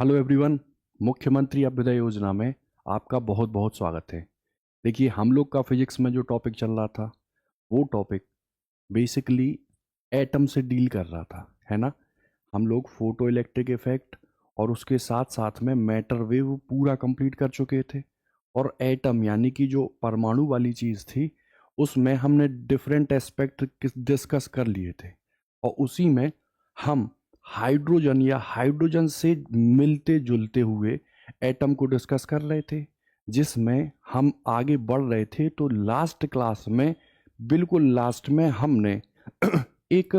Hello everyone. मुख्यमंत्री अभ्युदय योजना में आपका बहुत बहुत स्वागत है। देखिए, हम लोग का फिजिक्स में जो टॉपिक चल रहा था वो टॉपिक बेसिकली एटम से डील कर रहा था, है ना। हम लोग फोटो इलेक्ट्रिक इफेक्ट और उसके साथ साथ में मैटर वेव पूरा कंप्लीट कर चुके थे। और एटम यानी कि जो परमाणु वाली चीज़ थी उसमें हमने डिफरेंट एस्पेक्ट डिस्कस कर लिए थे। और उसी में हम हाइड्रोजन या हाइड्रोजन से मिलते जुलते हुए एटम को डिस्कस कर रहे थे, जिसमें हम आगे बढ़ रहे थे। तो लास्ट क्लास में, बिल्कुल लास्ट में, हमने एक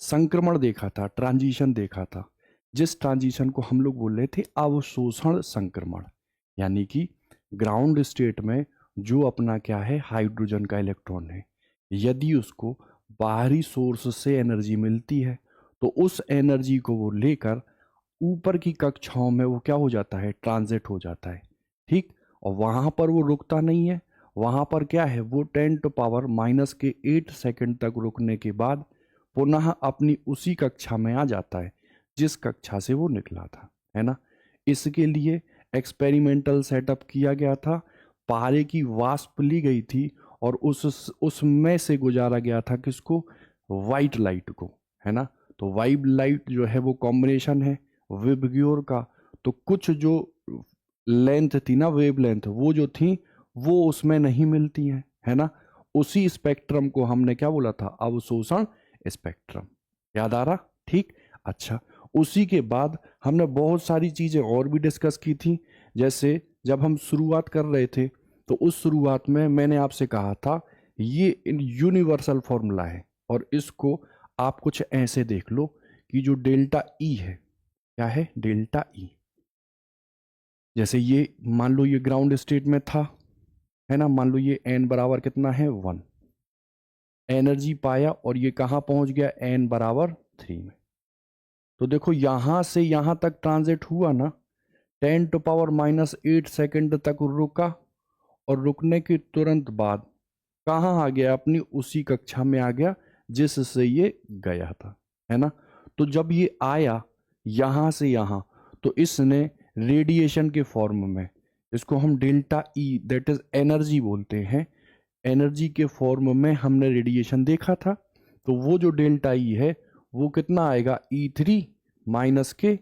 संक्रमण देखा था, ट्रांजिशन देखा था, जिस ट्रांजिशन को हम लोग बोल रहे थे अवशोषण संक्रमण। यानी कि ग्राउंड स्टेट में जो अपना क्या है, हाइड्रोजन का इलेक्ट्रॉन है, यदि उसको बाहरी सोर्स से एनर्जी मिलती है तो उस एनर्जी को वो लेकर ऊपर की कक्षाओं में वो क्या हो जाता है, ट्रांजिट हो जाता है। ठीक। और वहाँ पर वो रुकता नहीं है, वहाँ पर क्या है, वो 10⁻⁻8 सेकंड तक रुकने के बाद पुनः अपनी उसी कक्षा में आ जाता है जिस कक्षा से वो निकला था, है ना। इसके लिए एक्सपेरिमेंटल सेटअप किया गया था, पारे की वाष्प ली गई थी और उसमें से गुजारा गया था किसको, वाइट लाइट को, है ना। तो वाइट लाइट जो है वो कॉम्बिनेशन है विबग्योर का। तो कुछ जो लेंथ थी ना, वेव लेंथ, वो जो थी वो उसमें नहीं मिलती हैं, है ना। उसी स्पेक्ट्रम को हमने क्या बोला था, अवशोषण स्पेक्ट्रम। याद आ रहा? ठीक। अच्छा, उसी के बाद हमने बहुत सारी चीजें और भी डिस्कस की थी। जैसे जब हम शुरुआत कर रहे थे तो उस शुरुआत में मैंने आपसे कहा था ये यूनिवर्सल फॉर्मूला है और इसको आप कुछ ऐसे देख लो कि जो डेल्टा ई है, क्या है, डेल्टा ई। जैसे ये मान लो ये ग्राउंड स्टेट में था, है ना। मान लो ये एन बराबर कितना है, 1 एनर्जी पाया और ये कहाँ पहुंच गया, एन बराबर 3 में। तो देखो यहां से यहां तक ट्रांजिट हुआ ना, 10⁻⁻8 सेकंड तक रुका और रुकने के तुरंत बाद कहाँ आ गया, अपनी उसी कक्षा में आ गया जिससे ये गया था, है ना। तो जब ये आया यहां से यहां, तो इसने रेडिएशन के फॉर्म में, इसको हम delta E that is energy बोलते हैं, एनर्जी के फॉर्म में हमने रेडिएशन देखा था। तो वो जो डेल्टा ई है वो कितना आएगा, E3 माइनस के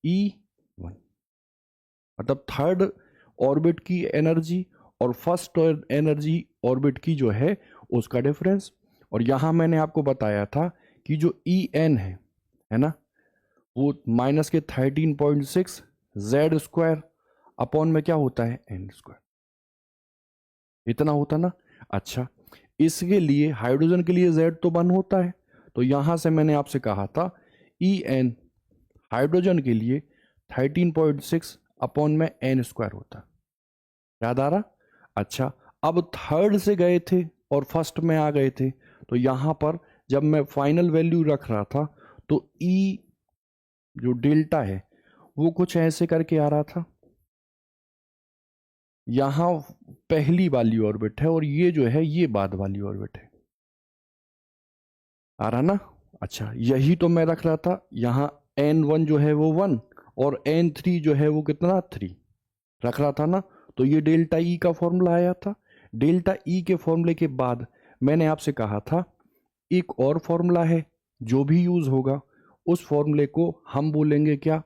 E1, मतलब थर्ड ऑर्बिट की एनर्जी और फर्स्ट एनर्जी ऑर्बिट की जो है उसका डिफरेंस। और यहां मैंने आपको बताया था कि जो EN है ना, वो माइनस के 13.6 जेड स्क्वायर अपॉन में क्या होता है, एन स्क्वायर, इतना होता ना। अच्छा, इसके लिए हाइड्रोजन के लिए जेड तो 1 होता है, तो यहां से मैंने आपसे कहा था EN हाइड्रोजन के लिए 13.6 अपॉन में एन स्क्वायर होता। याद आ रहा? अच्छा, अब थर्ड से गए थे और फर्स्ट में आ गए थे, तो यहां पर जब मैं फाइनल वैल्यू रख रहा था तो ई जो डेल्टा है वो कुछ ऐसे करके आ रहा था। यहां पहली वाली ऑर्बिट है और ये जो है ये बाद वाली ऑर्बिट है। आ रहा ना? अच्छा, यही तो मैं रख रहा था। यहां N1 जो है वो 1 और N3 जो है वो कितना, 3 रख रहा था ना। तो ये डेल्टा ई का फॉर्मूला आया था। डेल्टा ई के फॉर्मूले के बाद मैंने आपसे कहा था एक और फॉर्मूला है जो भी यूज होगा उस फॉर्मूले को हम बोलेंगे क्या,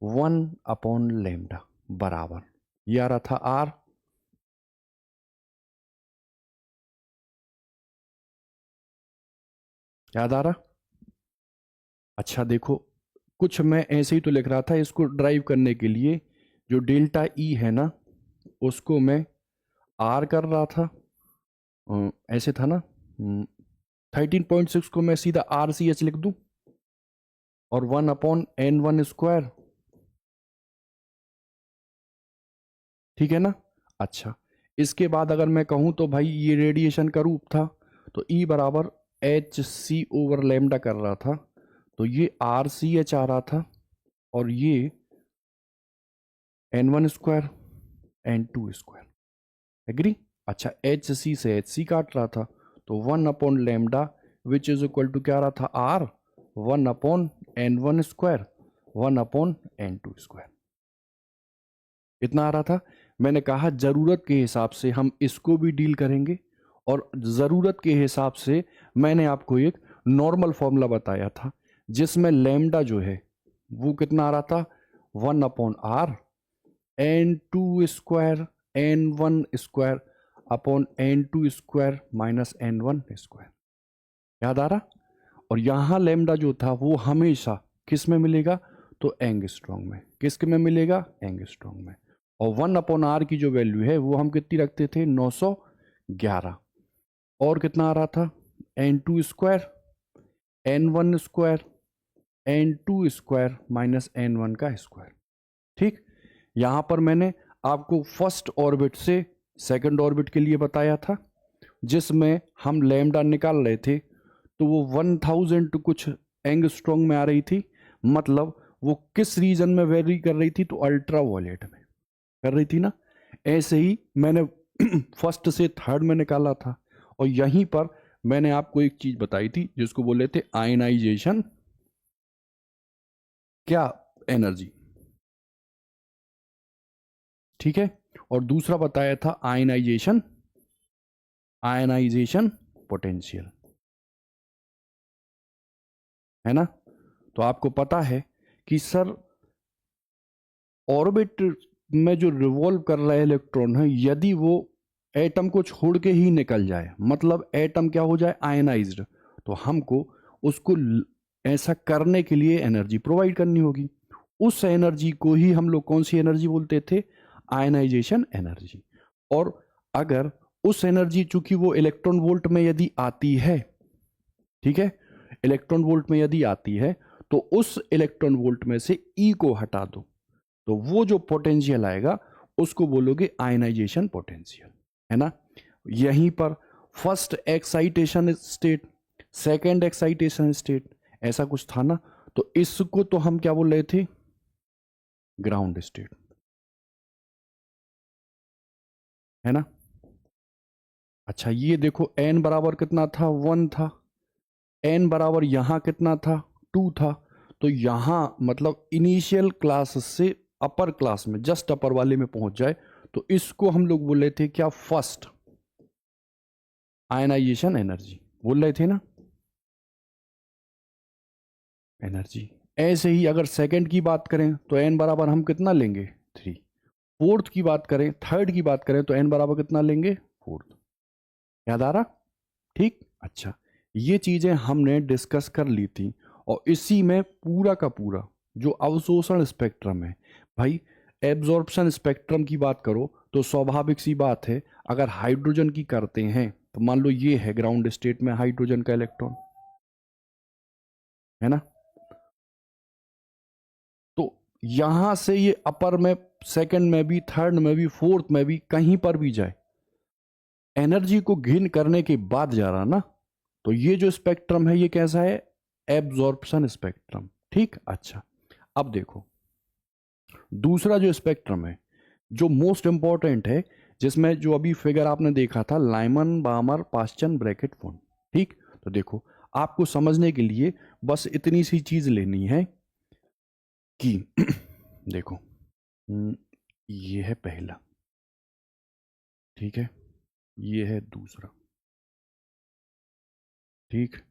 1/λ बराबर, ये आ रहा था आर। याद आ रहा? अच्छा देखो, कुछ मैं ऐसे ही तो लिख रहा था, इसको ड्राइव करने के लिए जो डेल्टा ई है ना उसको मैं आर कर रहा था, ऐसे था ना। 13.6 को मैं सीधा RCH लिख दूं और 1/N1 स्क्वायर, ठीक है ना। अच्छा, इसके बाद अगर मैं कहूं तो भाई ये रेडिएशन का रूप था, तो E बराबर HC/λ कर रहा था, तो ये RCH आ रहा था और ये N1 square N2 square, agree. अच्छा, HC से HC काट रहा था, तो 1/λ विच इज इक्वल टू क्या आ रहा था, R 1/N1 स्क्वायर। 1/n2²। कितना आ रहा था? मैंने कहा ज़रूरत के हिसाब से हम इसको भी डील करेंगे, और ज़रूरत के हिसाब से मैंने आपको एक नॉर्मल फॉर्मूला बताया था जिसमें लैम्डा जो है वो कितना आ रहा था? 1/r n2² n1² upon n2² minus n1²। याद आ रहा? और यहाँ लैम्डा जो था वो हमेशा किस में मिलेगा? तो एंगस्ट्रॉन्ग में। किसके में मिलेगा? एंगस्ट्रॉन्ग में। और 1/r की जो वैल्यू है वो हम कितनी रखते थे? 911। और कितना आ रहा था? n2² n1² n2² minus n1²। ठीक, यहां पर मैंने आपको फर्स्ट ऑर्बिट से सेकंड ऑर्बिट के लिए बताया था जिसमें हम लैम्डा निकाल रहे थे, तो वो 1000 कुछ एंगस्ट्रॉन्ग में आ रही थी। मतलब वो किस रीजन में वेरी कर रही थी? तो अल्ट्रा वायलेट में कर रही थी ना। ऐसे ही मैंने फर्स्ट से थर्ड में निकाला था, और यहीं पर मैंने आपको एक चीज बताई थी जिसको बोले थे आयनाइजेशन क्या एनर्जी। ठीक है, और दूसरा बताया था आयनाइजेशन पोटेंशियल, है ना। तो आपको पता है कि सर ऑर्बिट में जो रिवॉल्व कर रहे इलेक्ट्रॉन है, यदि वो एटम को छोड़ के ही निकल जाए, मतलब एटम क्या हो जाए? आयनाइज्ड, तो हमको उसको ऐसा करने के लिए एनर्जी प्रोवाइड करनी होगी। उस एनर्जी को ही हम लोग कौन सी एनर्जी बोलते थे? Ionization energy. और अगर उस एनर्जी, चूंकि वो इलेक्ट्रॉन वोल्ट में यदि आती है, ठीक है, इलेक्ट्रॉन वोल्ट में यदि आती है, तो उस इलेक्ट्रॉन वोल्ट में से ई को हटा दो, तो वो जो पोटेंशियल आएगा उसको बोलोगे आयनाइजेशन पोटेंशियल, है ना। यहीं पर first excitation state, second excitation state, ऐसा कुछ था ना। तो इसको तो हम क्या बोल रहे थे? ग्राउंड स्टेट, है ना। अच्छा, ये देखो n बराबर कितना था? 1 था। n बराबर यहां कितना था? 2 था। तो यहां मतलब इनिशियल क्लास से अपर क्लास में, जस्ट अपर वाले में पहुंच जाए, तो इसको हम लोग बोल रहे थे क्या? फर्स्ट आयनाइजेशन एनर्जी बोल रहे थे ना, एनर्जी। ऐसे ही अगर सेकंड की बात करें तो n बराबर हम कितना लेंगे? 3। फोर्थ की बात करें, थर्ड की बात करें, तो n बराबर कितना लेंगे? 4। याद आ रहा? ठीक, अच्छा, ये चीजें हमने डिस्कस कर ली थी। और इसी में पूरा का पूरा जो अवशोषण स्पेक्ट्रम है भाई, एब्जॉर्प्शन स्पेक्ट्रम की बात करो तो स्वाभाविक सी बात है, अगर हाइड्रोजन की करते हैं तो मान लो ये है ग्राउंड स्टेट में हाइड्रोजन का इलेक्ट्रॉन, है ना। तो यहां से ये अपर में, सेकंड में भी, थर्ड में भी, फोर्थ में भी, कहीं पर भी जाए, एनर्जी को गेन करने के बाद जा रहा ना। तो ये जो स्पेक्ट्रम है ये कैसा है? Absorption spectrum. ठीक, अच्छा, अब देखो दूसरा जो स्पेक्ट्रम है जो मोस्ट इंपॉर्टेंट है, जिसमें जो अभी फिगर आपने देखा था, लाइमन बामर पास्चन ब्रैकेट फोन। ठीक, तो देखो आपको समझने के लिए बस इतनी सी चीज लेनी है कि देखो, ये है पहला, ठीक है, ये है दूसरा, ठीक,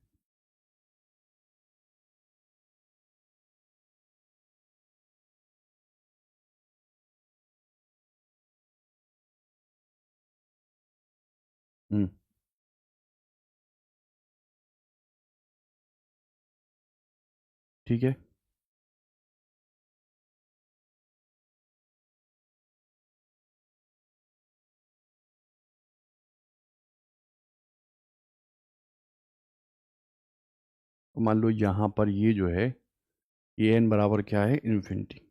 हम्म, ठीक है। तो मान लो यहां पर ये जो है, ये n बराबर क्या है? इन्फिनिटी।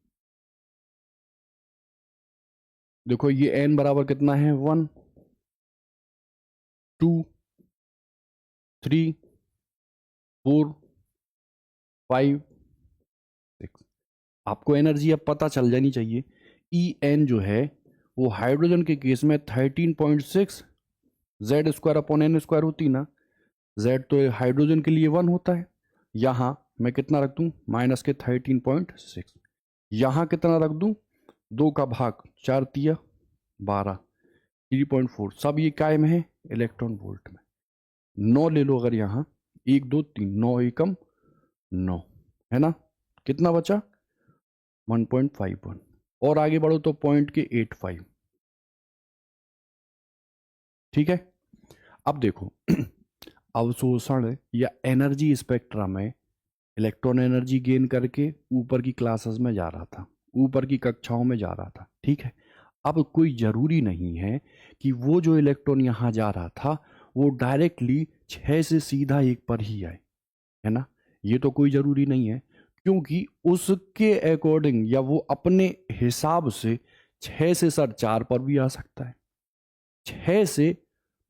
देखो ये n बराबर कितना है? 1 2 3 4 5 6। आपको एनर्जी अब पता चल जानी चाहिए। ई एन जो है वो हाइड्रोजन के केस में 13.6 Z square upon N square होती ना। जेड तो हाइड्रोजन के लिए 1 होता है, यहाँ मैं कितना रख दूं, माइनस के 13.6। यहाँ कितना रख दूं, 2 का भाग 4 तिया 12, 3.4, सब ये काय में है, इलेक्ट्रॉन वोल्ट में। 9 ले लो अगर यहाँ, 1 2 3, 9 एकम 9, है ना। कितना बचा, 1.51, और आगे बढ़ो तो पॉइंट के 85। ठीक है। अब देखो अवशोषण या एनर्जी स्पेक्ट्रम में इलेक्ट्रॉन एनर्जी गेन करके ऊपर की क्लासेस में जा रहा था, ऊपर की कक्षाओं में जा रहा था। ठीक है। अब कोई ज़रूरी नहीं है कि वो जो इलेक्ट्रॉन यहाँ जा रहा था वो डायरेक्टली 6 से सीधा 1 पर ही आए, है ना। ये तो कोई ज़रूरी नहीं है, क्योंकि उसके अकॉर्डिंग या वो अपने हिसाब से 6 से सर 4 पर भी आ सकता है, 6 से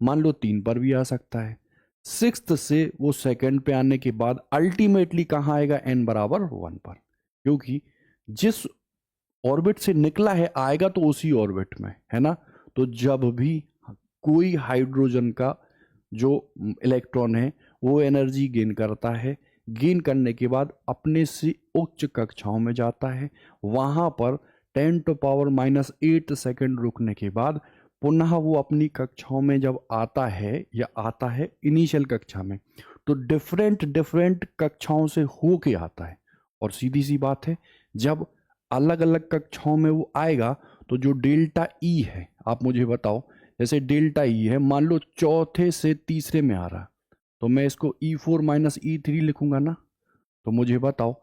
मान लो 3 पर भी आ सकता है, 6th से वो सेकंड पे आने के बाद अल्टीमेटली कहाँ आएगा, n बराबर 1 पर, क्योंकि जिस ऑर्बिट से निकला है आएगा तो उसी ऑर्बिट में, है ना। तो जब भी कोई हाइड्रोजन का जो इलेक्ट्रॉन है वो एनर्जी गेन करता है, गेन करने के बाद अपने से उच्च कक्षाओं में जाता है, वहां पर 10⁻⁻8 सेकंड रुकने के बाद पुनः वो अपनी कक्षाओं में जब आता है या आता है इनिशियल कक्षा में, तो डिफरेंट डिफरेंट कक्षाओं से होके आता है। और सीधी सी बात है, जब अलग अलग कक्षाओं में वो आएगा तो जो डेल्टा ई है, आप मुझे बताओ, जैसे डेल्टा ई है, मान लो चौथे से तीसरे में आ रहा, तो मैं इसको E4 माइनस E3 लिखूंगा ना। तो मुझे बताओ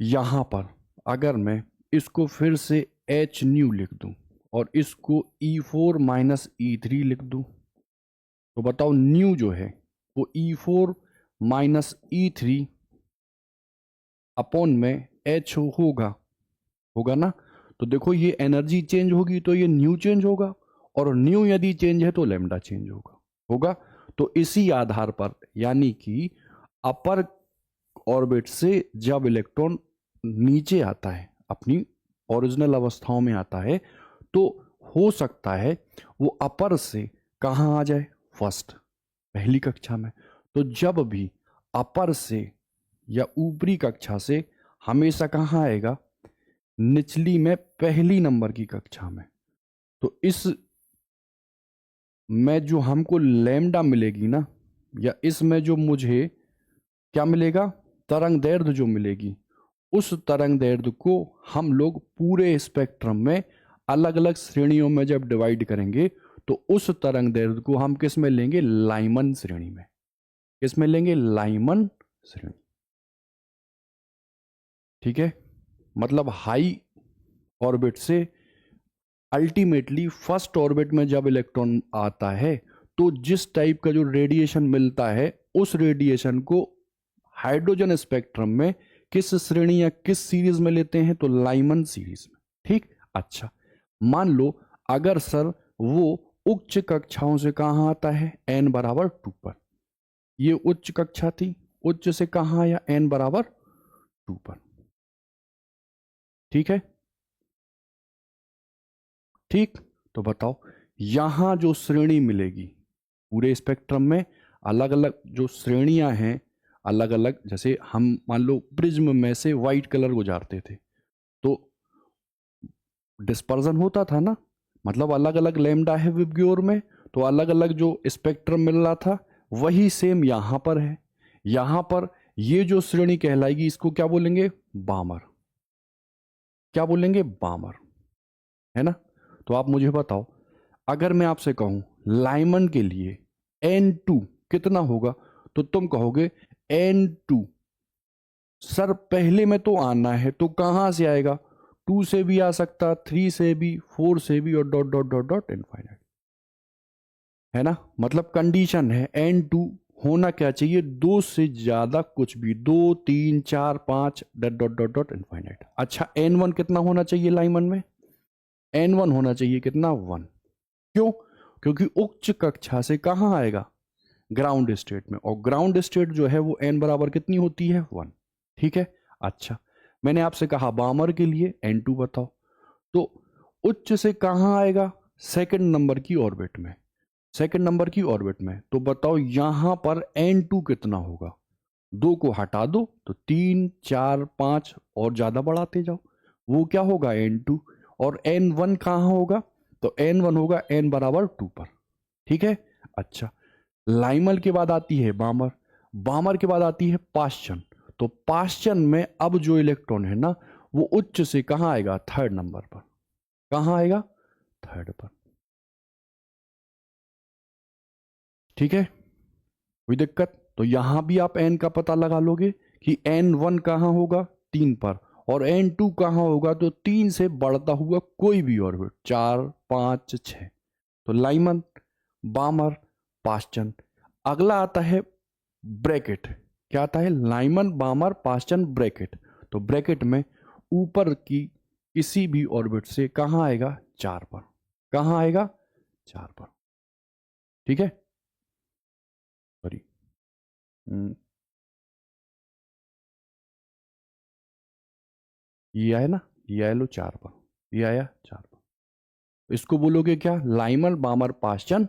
यहां पर अगर मैं इसको फिर से एच न्यू लिख दूं और इसको E4 माइनस E3 लिख दूं, तो बताओ न्यू जो है वो E4 माइनस E3 अपॉन में H होगा ना। तो देखो ये एनर्जी चेंज होगी तो ये न्यू चेंज होगा, और न्यू यदि चेंज है तो लैम्डा चेंज होगा। तो इसी आधार पर, यानी कि अपर ऑर्बिट से जब इलेक्ट्रॉन नीचे आता है, अपनी ओरिजिनल अवस्थाओं में आता है, तो हो सकता है वो अपर से कहाँ आ जाए, फर्स्ट, पहली कक्षा में। तो जब भी अपर से या ऊपरी कक्षा से हमेशा कहाँ आएगा, निचली में पहली नंबर की कक्षा में। तो इस में जो हमको लैम्डा मिलेगी ना, या इसमें जो मुझे क्या मिलेगा, तरंग दैर्ध्य जो मिलेगी, उस तरंग दैर्ध्य को हम लोग पूरे स्पेक्ट्रम में अलग अलग श्रेणियों में जब डिवाइड करेंगे तो उस तरंग दैर्ध्य को हम किस में लेंगे, लाइमन श्रेणी में। किस में लेंगे, लाइमन श्रेणी। ठीक है। मतलब हाई ऑर्बिट से अल्टीमेटली फर्स्ट ऑर्बिट में जब इलेक्ट्रॉन आता है तो जिस टाइप का जो रेडिएशन मिलता है उस रेडिएशन को हाइड्रोजन स्पेक्ट्रम में किस श्रेणी या किस सीरीज में लेते हैं, तो लाइमन सीरीज में। ठीक। अच्छा, मान लो अगर सर वो उच्च कक्षाओं से कहां आता है, n बराबर 2 पर, ये उच्च कक्षा थी, उच्च से कहां आया, n बराबर 2 पर। ठीक है। ठीक। तो बताओ यहां जो श्रेणी मिलेगी पूरे स्पेक्ट्रम में, अलग अलग जो श्रेणियां हैं, अलग अलग, जैसे हम मान लो प्रिज्म में से व्हाइट कलर गुजारते थे तो डिस्पर्जन होता था ना, मतलब अलग अलग लैम्डा है विबग्योर में, तो अलग अलग जो स्पेक्ट्रम मिल रहा था वही सेम यहां पर है। यहां पर ये जो श्रेणी कहलाएगी इसको क्या बोलेंगे, बामर। क्या बोलेंगे, बामर, है ना। तो आप मुझे बताओ, अगर मैं आपसे कहूं लाइमन के लिए N2 कितना होगा, तो तुम कहोगे N2 सर पहले में तो आना है, तो कहां से आएगा, 2 से भी आ सकता, 3 से भी, 4 से भी, और dot dot dot dot infinite, है ना। मतलब कंडीशन है N2 होना क्या चाहिए, 2 से ज्यादा कुछ भी, 2 3 4 5 dot dot dot dot infinite. अच्छा, N1 कितना होना चाहिए लाइमन में, N1 होना चाहिए कितना, 1। क्यों, क्योंकि उच्च कक्षा से कहां आएगा, ग्राउंड स्टेट में, और ग्राउंड स्टेट जो है वो n बराबर कितनी होती है, 1। ठीक है। अच्छा, मैंने आपसे कहा बामर के लिए N2 बताओ, तो उच्च से कहां आएगा, सेकंड नंबर की ऑर्बिट में, सेकंड नंबर की ऑर्बिट में। तो बताओ यहां पर N2 कितना होगा, 2 को हटा दो तो 3 4 5 और ज़्यादा बढ़ाते जाओ, वो क्या होगा n2। और n1 कहाँ होगा, तो n1 होगा n बराबर 2 पर। ठीक है। अच्छा, लाइमल के बाद आती है बामर, बामर के बाद आती है पाश्चन। तो पाश्चन में अब जो इलेक्ट्रॉन है ना वो उच्च से कहाँ आएगा, थर्ड नंबर पर। कहाँ आएगा, थर्ड पर। ठीक है, कोई दिक्कत। तो यहां भी आप n का पता लगा लोगे कि n1 कहाँ होगा, 3 पर, और n2 कहाँ होगा, तो 3 से बढ़ता हुआ कोई भी ऑर्बिट, 4 5 6। तो लाइमन, बामर, पाश्चन। अगला आता है ब्रैकेट। क्या आता है, लाइमन, बामर, पाश्चन, ब्रैकेट। तो ब्रैकेट में ऊपर की किसी भी ऑर्बिट से कहाँ आएगा, 4 पर। कहाँ आएगा, 4 पर। ठीक है, सॉरी, ये आया ना, ये आया लो 4 पर, ये आया 4 पर। इसको बोलोगे क्या, लाइमर, बामर, पाश्चन।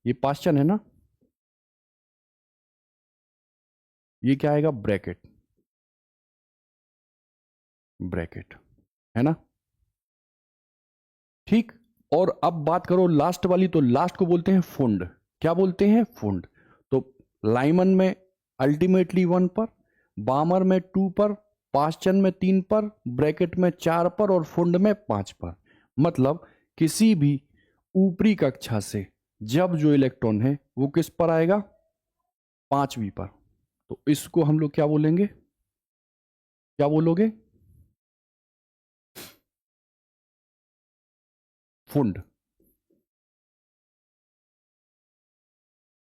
ये पाश्चन है ना, ये क्या आएगा, ब्रैकेट, ब्रैकेट है ना। ठीक। और अब बात करो लास्ट वाली, तो लास्ट को बोलते हैं फुंड। क्या बोलते हैं, फुंड। तो लाइमन में अल्टीमेटली 1 पर, बामर में 2 पर, पाश्चन में 3 पर, ब्रैकेट में 4 पर, और फुंड में 5 पर। मतलब किसी भी ऊपरी कक्षा से जब जो इलेक्ट्रॉन है वो किस पर आएगा, 5वीं पर। तो इसको हम लोग क्या बोलेंगे, क्या बोलोगे, फुंड।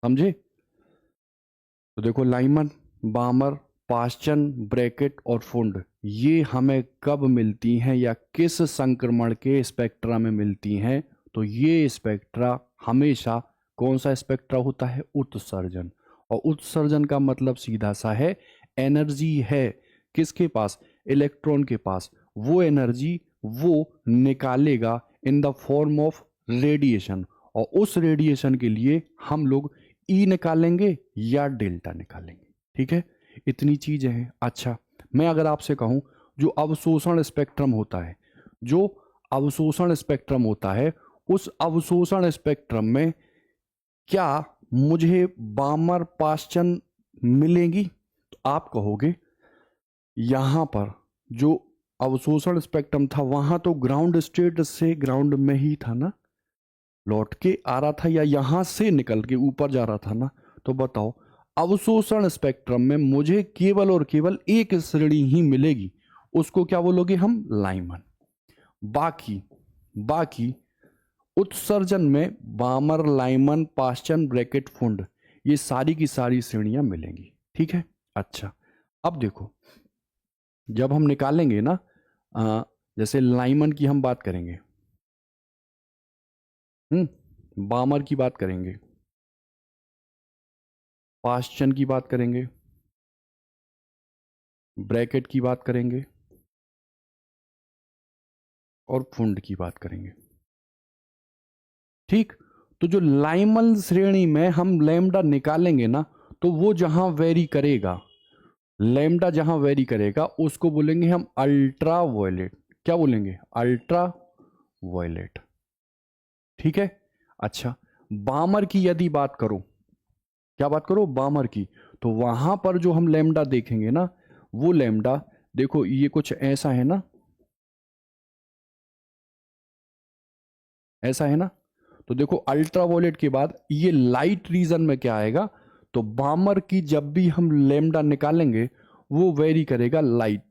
समझे। तो देखो, लाइमन, बामर, पाश्चन, ब्रैकेट और फुंड, ये हमें कब मिलती हैं या किस संक्रमण के स्पेक्ट्रा में मिलती हैं, तो ये स्पेक्ट्रा हमेशा कौन सा स्पेक्ट्रा होता है, उत्सर्जन। और उत्सर्जन का मतलब सीधा सा है, एनर्जी है किसके पास, इलेक्ट्रॉन के पास। वो एनर्जी वो निकालेगा in the form of radiation, और उस रेडिएशन के लिए हम लोग ई निकालेंगे या डेल्टा निकालेंगे। ठीक है, इतनी चीजें हैं। अच्छा, मैं अगर आपसे कहूं जो अवशोषण स्पेक्ट्रम होता है, जो अवशोषण स्पेक्ट्रम होता है, उस अवशोषण स्पेक्ट्रम में क्या मुझे बामर, पाश्चन मिलेंगी, तो आप कहोगे यहां पर जो अवशोषण स्पेक्ट्रम था वहां तो ग्राउंड स्टेट से ग्राउंड में ही था ना, लौट के आ रहा था, या यहां से निकल के ऊपर जा रहा था ना। तो बताओ, अवशोषण स्पेक्ट्रम में मुझे केवल और केवल एक श्रेणी ही मिलेगी, उसको क्या बोलोगे हम, लाइमन। बाकी बाकी उत्सर्जन में बामर, लाइमन, पाश्चन, ब्रैकेट, फुंड, ये सारी की सारी श्रेणियां मिलेंगी। ठीक है। अच्छा, अब देखो, जब हम निकालेंगे ना, जैसे लाइमन की हम बात करेंगे, बामर की बात करेंगे, पाश्चन की बात करेंगे, ब्रैकेट की बात करेंगे, और फुंड की बात करेंगे। ठीक। तो जो लाइमल श्रेणी में हम लैम्डा निकालेंगे ना, तो वो जहां वेरी करेगा, लैम्डा जहां वेरी करेगा उसको बोलेंगे हम अल्ट्रा वायलेट। क्या बोलेंगे, अल्ट्रा वायलेट। ठीक है। अच्छा, बामर की यदि बात करो, क्या बात करो, बामर की, तो वहां पर जो हम लैम्डा देखेंगे ना, वो लैम्डा देखो ये कुछ ऐसा है ना, ऐसा है ना। तो देखो, अल्ट्रावायलेट के बाद ये लाइट रीजन में क्या आएगा, तो बामर की जब भी हम लेमडा निकालेंगे वो वेरी करेगा लाइट,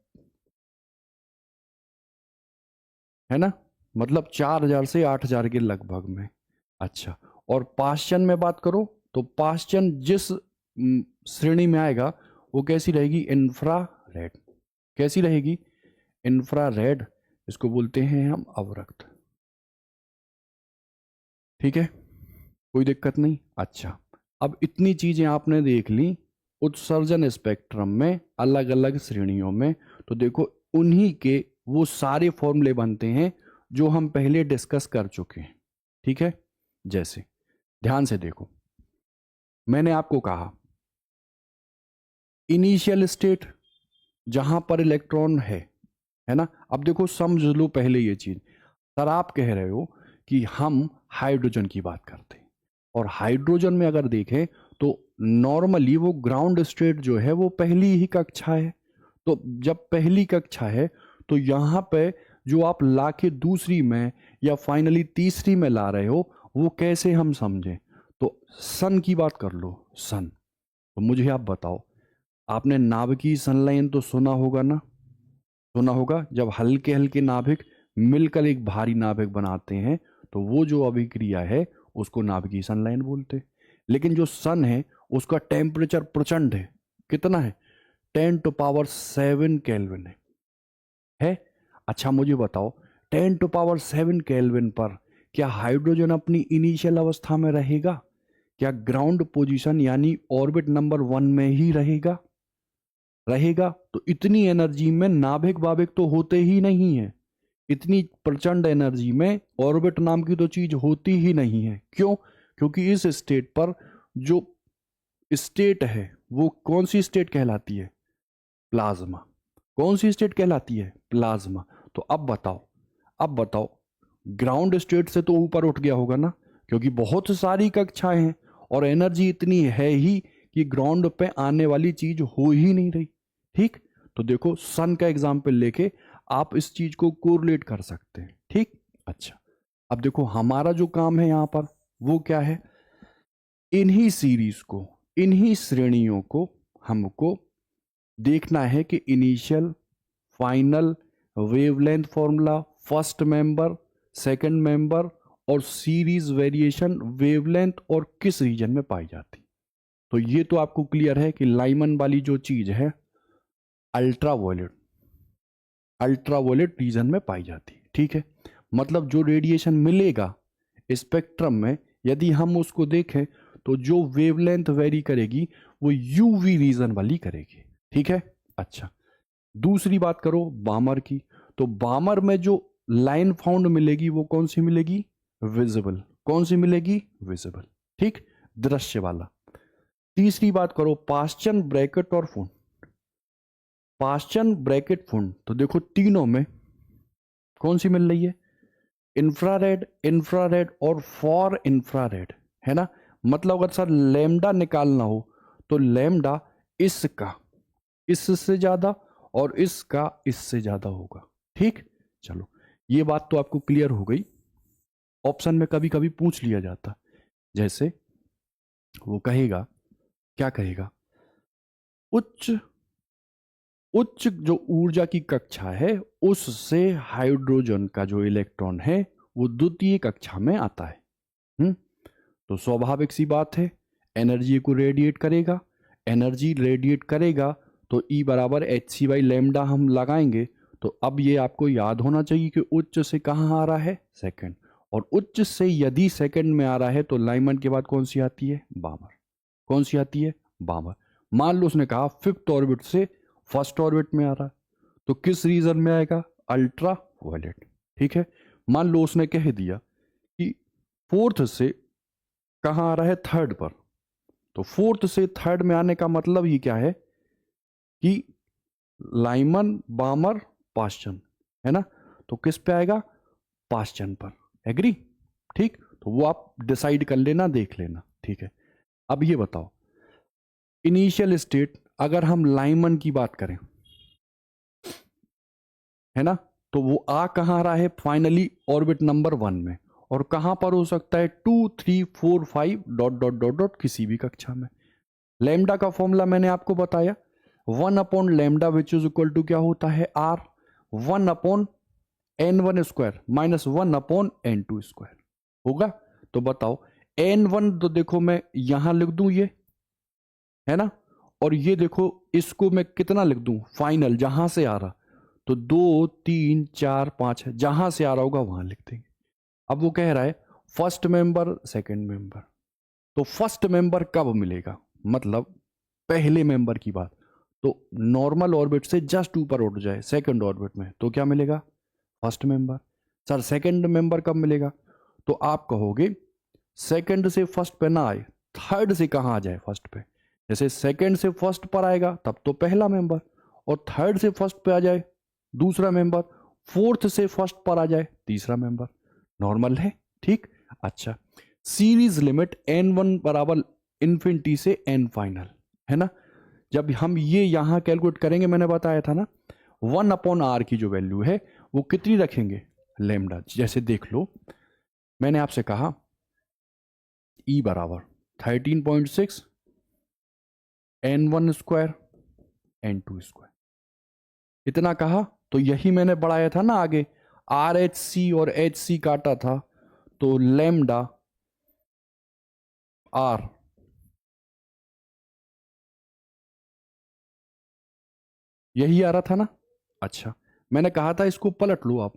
है ना, मतलब 4000 से 8000 के लगभग में। अच्छा, और पाश्चन में बात करो, तो पाश्चन जिस श्रेणी में आएगा वो कैसी रहेगी, इंफ्रा रेड। कैसी रहेगी, इंफ्रा रेड। इसको बोलते हैं हम अवरक्त। ठीक है, कोई दिक्कत नहीं। अच्छा, अब इतनी चीजें आपने देख ली उत्सर्जन स्पेक्ट्रम में अलग अलग श्रेणियों में। तो देखो, उन्हीं के वो सारे फॉर्मूले बनते हैं जो हम पहले डिस्कस कर चुके हैं। ठीक है, जैसे ध्यान से देखो, मैंने आपको कहा इनिशियल स्टेट जहां पर इलेक्ट्रॉन है ना। अब देखो समझ लो पहले ये चीज, सर आप कह रहे हो कि हम हाइड्रोजन की बात करते हैं, और हाइड्रोजन में अगर देखें तो नॉर्मली वो ग्राउंड स्टेट जो है वो पहली ही कक्षा है। तो जब पहली कक्षा है तो यहाँ पे जो आप लाके दूसरी में या फाइनली तीसरी में ला रहे हो वो कैसे हम समझें। तो सन की बात कर लो, सन। तो मुझे आप बताओ, आपने नाभिकीय संलयन तो सुना होगा ना, सुना होगा। जब हल्के हल्के नाभिक मिलकर एक भारी नाभिक बनाते हैं तो वो जो अभिक्रिया है उसको नाभिकीय संलयन बोलते हैं। लेकिन जो सन है उसका टेम्परेचर प्रचंड है। कितना है? 10⁻⁷ केल्विन है। अच्छा मुझे बताओ, 10⁻⁷ केल्विन पर क्या हाइड्रोजन अपनी इनिशियल अवस्था में रहेगा? क्या ग्राउंड पोजीशन यानी ऑर्बिट नंबर 1 में ही रहेगा? रहेगा तो इतनी एनर्जी में नाभिक वाभिक तो होते ही नहीं है। इतनी प्रचंड एनर्जी में ऑर्बिट नाम की तो चीज होती ही नहीं है। क्यों? क्योंकि इस स्टेट पर जो स्टेट है वो कौन सी स्टेट कहलाती है? प्लाज्मा। कौन सी स्टेट कहलाती है? प्लाज्मा। तो अब बताओ, अब बताओ, ग्राउंड स्टेट से तो ऊपर उठ गया होगा ना, क्योंकि बहुत सारी कक्षाएं हैं और एनर्जी इतनी है ही कि ग्राउंड पे आने वाली चीज हो ही नहीं रही। ठीक, तो देखो सन का एग्जाम्पल लेके आप इस चीज को कोरिलेट कर सकते हैं। ठीक, अच्छा अब देखो हमारा जो काम है यहां पर वो क्या है? इन्हीं सीरीज को, इन्हीं श्रेणियों को हमको देखना है कि initial, final, wavelength formula, first member, second member और सीरीज वेरिएशन वेवलेंथ और किस रीजन में पाई जाती। तो ये तो आपको क्लियर है कि लाइमन वाली जो चीज है अल्ट्रावायलेट, अल्ट्रावायलेट रीजन में पाई जाती है। ठीक है, मतलब जो रेडिएशन मिलेगा स्पेक्ट्रम में यदि हम उसको देखें तो जो वेवलेंथ वेरी करेगी वो यूवी रीजन वाली करेगी। ठीक है, अच्छा दूसरी बात करो बामर की, तो बामर में जो लाइन फाउंड मिलेगी वो कौन सी मिलेगी? विजिबल। कौन सी मिलेगी? विजिबल। ठीक, दृश्य वाला। तीसरी बात करो पाश्चन, ब्रैकेट और फुंड। पाश्चन, ब्रैकेट, फुंड, तो देखो तीनों में कौन सी मिल रही है? इंफ्रारेड, इंफ्रारेड और फॉर इंफ्रारेड, है ना। मतलब अगर सर लैम्डा निकालना हो तो लैम्डा इसका इससे ज्यादा और इसका इससे ज्यादा होगा। ठीक, चलो ये बात तो आपको क्लियर हो गई। ऑप्शन में कभी कभी पूछ लिया जाता, जैसे वो कहेगा, क्या कहेगा? उच्च, उच्च जो ऊर्जा की कक्षा है उससे हाइड्रोजन का जो इलेक्ट्रॉन है वो द्वितीय कक्षा में आता है। तो स्वाभाविक सी बात है एनर्जी को रेडिएट करेगा, एनर्जी रेडिएट करेगा तो E बराबर hc/λ हम लगाएंगे। तो अब ये आपको याद होना चाहिए कि उच्च से कहाँ आ रहा है? सेकंड। और उच्च से यदि सेकंड में आ रहा है तो लाइमन के बाद कौन सी आती है? बामर। कौन सी आती है? बामर। मान लो उसने कहा फिफ्थ ऑर्बिट से फर्स्ट ऑर्बिट में आ रहा है तो किस रीजन में आएगा? Ultraviolet. ठीक है, मान लो उसने कह दिया कि फोर्थ से कहाँ आ रहा है? थर्ड पर। तो फोर्थ से थर्ड में आने का मतलब ही क्या है कि लाइमन, बामर, पाश्चन, है ना। तो किस पे आएगा? पाश्चन पर। एग्री? ठीक, तो वो आप डिसाइड कर लेना, देख लेना। ठीक है, अब ये बताओ इनिशियल स्टेट अगर हम लाइमन की बात करें, है ना, तो वो आ कहाँ रहा है? फाइनली ऑर्बिट नंबर 1 में। और कहां पर हो सकता है? 2, 3, 4, 5 डॉट डॉट डॉट डॉट किसी भी कक्षा में। लैम्डा का फॉर्मूला मैंने आपको बताया, 1/λ विच इज इक्वल टू क्या होता है? R। 1/n1² माइनस 1/n2² होगा। तो बताओ n1 तो देखो मैं यहां लिख दूं ये, है ना, और ये देखो इसको मैं कितना लिख दूं? फाइनल, जहां से आ रहा। तो 2, 3, 4, 5 है, जहां से आ रहा होगा वहां लिख देंगे। अब वो कह रहा है फर्स्ट मेंबर, सेकंड मेंबर। तो फर्स्ट मेंबर कब मिलेगा? मतलब पहले मेंबर की बात, तो नॉर्मल ऑर्बिट से जस्ट ऊपर उठ जाए सेकंड ऑर्बिट में तो क्या मिलेगा? First member. Sir second member कब मिलेगा? तो आप कहोगे सेकंड से फर्स्ट पे ना आए, थर्ड से कहां आ जाए? फर्स्ट पे। जैसे सेकंड से फर्स्ट पर आएगा तब तो पहला मेंबर, और थर्ड से फर्स्ट पे आ जाए दूसरा मेंबर, फोर्थ से फर्स्ट पर आ जाए तीसरा मेंबर, नॉर्मल है। ठीक, अच्छा, सीरीज लिमिट n1 बराबर इन्फिनिटी से n फाइनल, है ना। जब हम ये यहां कैलकुलेट करेंगे, मैंने बताया था ना, 1/r की जो वैल्यू है वो कितनी रखेंगे, लेमडा। जैसे देख लो, मैंने आपसे कहा E बराबर 13.6 n1 स्क्वायर n2 स्क्वायर, इतना कहा। तो यही मैंने बढ़ाया था ना आगे, RHC और HC काटा था, तो लेमडा R यही आ रहा था ना। अच्छा, मैंने कहा था इसको पलट लो, आप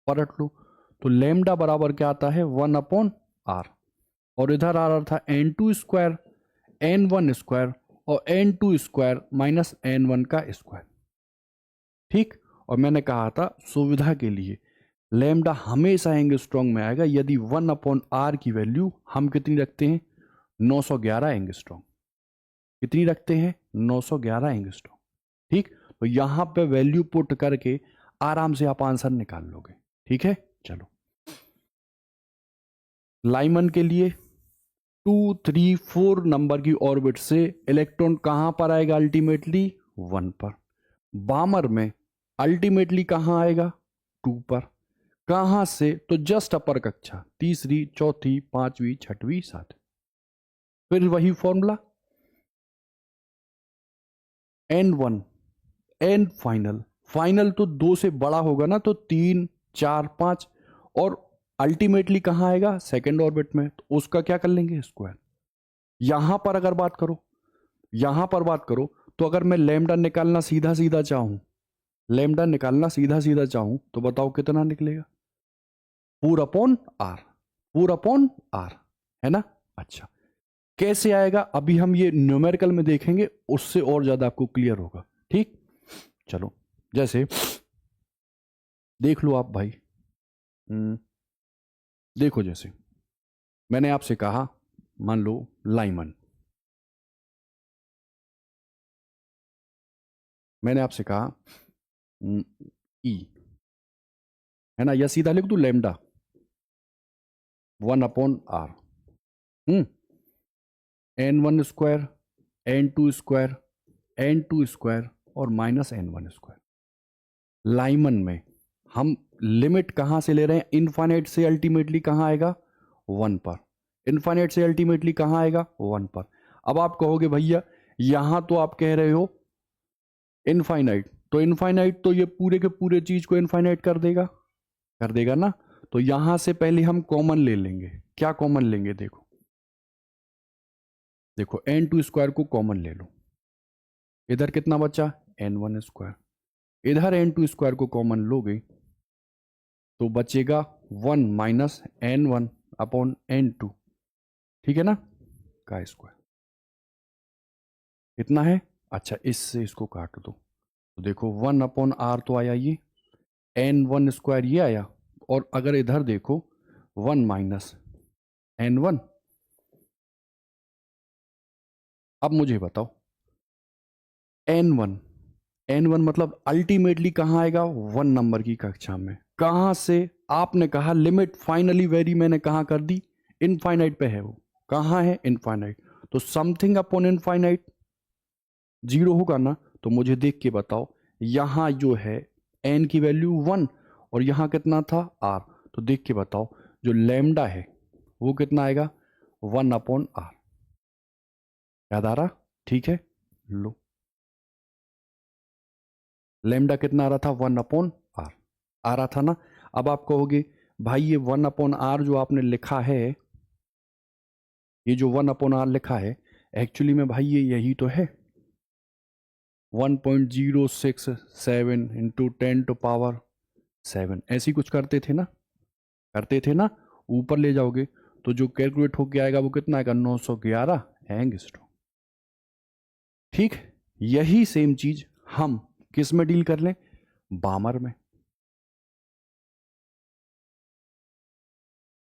पलट लो, तो लेमडा बराबर क्या आता है, 1/r, और इधर आ रहा था n2 स्क्वायर n1 स्क्वायर और n2 स्क्वायर माइनस n1 का स्क्वायर। ठीक, और मैंने कहा था सुविधा के लिए लेमडा हमेशा एंगस्ट्रॉन्ग में आएगा यदि 1/r की वैल्यू हम कितनी रखते हैं, 911 एंगस्ट्रॉन्ग। कितनी रखते हैं, 911 एंगस्ट्रॉन्ग। ठीक, तो यहां पे वैल्यू पुट करके आराम से आप आंसर निकाल लोगे। ठीक है, चलो। लाइमन के लिए 2, 3, 4 नंबर की ऑर्बिट से इलेक्ट्रॉन कहां पर आएगा, अल्टीमेटली 1 पर। बामर में अल्टीमेटली कहां आएगा, 2 पर। कहां से, तो जस्ट अपर कक्षा, तीसरी, चौथी, पांचवी, छठवीं, सातवीं। फिर वही formula, n1 n final, final तो 2 से बड़ा होगा ना, तो 3, 4, 5, और अल्टीमेटली कहां आएगा, सेकेंड ऑर्बिट में, तो उसका क्या कर लेंगे, स्क्वायर। यहां पर अगर बात करो, यहां पर बात करो, तो अगर मैं लेमडा निकालना सीधा सीधा चाहूं, लेमडा निकालना सीधा सीधा चाहूं, तो बताओ कितना निकलेगा, 4/r, 4/r, है ना। अच्छा, कैसे आएगा, अभी हम ये न्यूमेरिकल में देखेंगे, उससे और ज्यादा आपको क्लियर होगा। ठीक, चलो, जैसे देख लो आप भाई, देखो, जैसे मैंने आपसे कहा, मान लो लाइमन, मैंने आपसे कहा ई, है ना, या सीधा लिख दू lambda 1/r, n1 square n2 square n2 square और माइनस n1 स्क्वायर। लाइमन में हम लिमिट कहां से ले रहे हैं, इनफाइनाइट से अल्टीमेटली कहां आएगा, 1 पर। इनफाइनाइट से अल्टीमेटली कहां आएगा, 1 पर। अब आप कहोगे भैया यहां तो आप कह रहे हो इनफाइनाइट, तो इनफाइनाइट तो ये पूरे के पूरे चीज को इनफाइनाइट कर देगा ना। तो यहां से पहले हम कॉमन ले लेंगे, क्या कॉमन लेंगे, देखो देखो, n2 स्क्वायर को कॉमन ले लो, इधर कितना बचा, n1 स्क्वायर, इधर n2 स्क्वायर को कॉमन लोगे तो बचेगा 1 माइनस n1/n2, ठीक है ना, का स्क्वायर, इतना है। अच्छा, इससे इसको काट दो, तो देखो 1/r तो आया ये, n1 स्क्वायर ये आया, और अगर इधर देखो 1 माइनस n1। अब मुझे बताओ n1, n1 मतलब अल्टीमेटली कहां आएगा, 1 नंबर की कक्षा में। कहां से, आपने कहा लिमिट फाइनली वेरी, मैंने कहां कर दी, इनफाइनाइट पे है, वो कहां है, इनफाइनाइट। तो समथिंग अपॉन इनफाइनाइट जीरो होगा ना। तो मुझे देख के बताओ, यहां जो है n की वैल्यू 1 और यहां कितना था, r। तो देख के बताओ जो लेमडा है वो कितना आएगा, 1/r। याद आ रहा, ठीक है, लो, लेमडा कितना आ रहा था, 1/r आ रहा था ना। अब आप कहोगे भाई ये 1/r जो आपने लिखा है, ये जो 1/r लिखा है, एक्चुअली में भाई ये यही तो है, 1.067 इंटू 10⁻7, ऐसी कुछ करते थे ना, करते थे ना। ऊपर ले जाओगे तो जो कैलकुलेट होके आएगा वो कितना आएगा, 911 एंगस्ट्रॉम। ठीक, यही सेम चीज हम किस में डील कर लें, बामर में।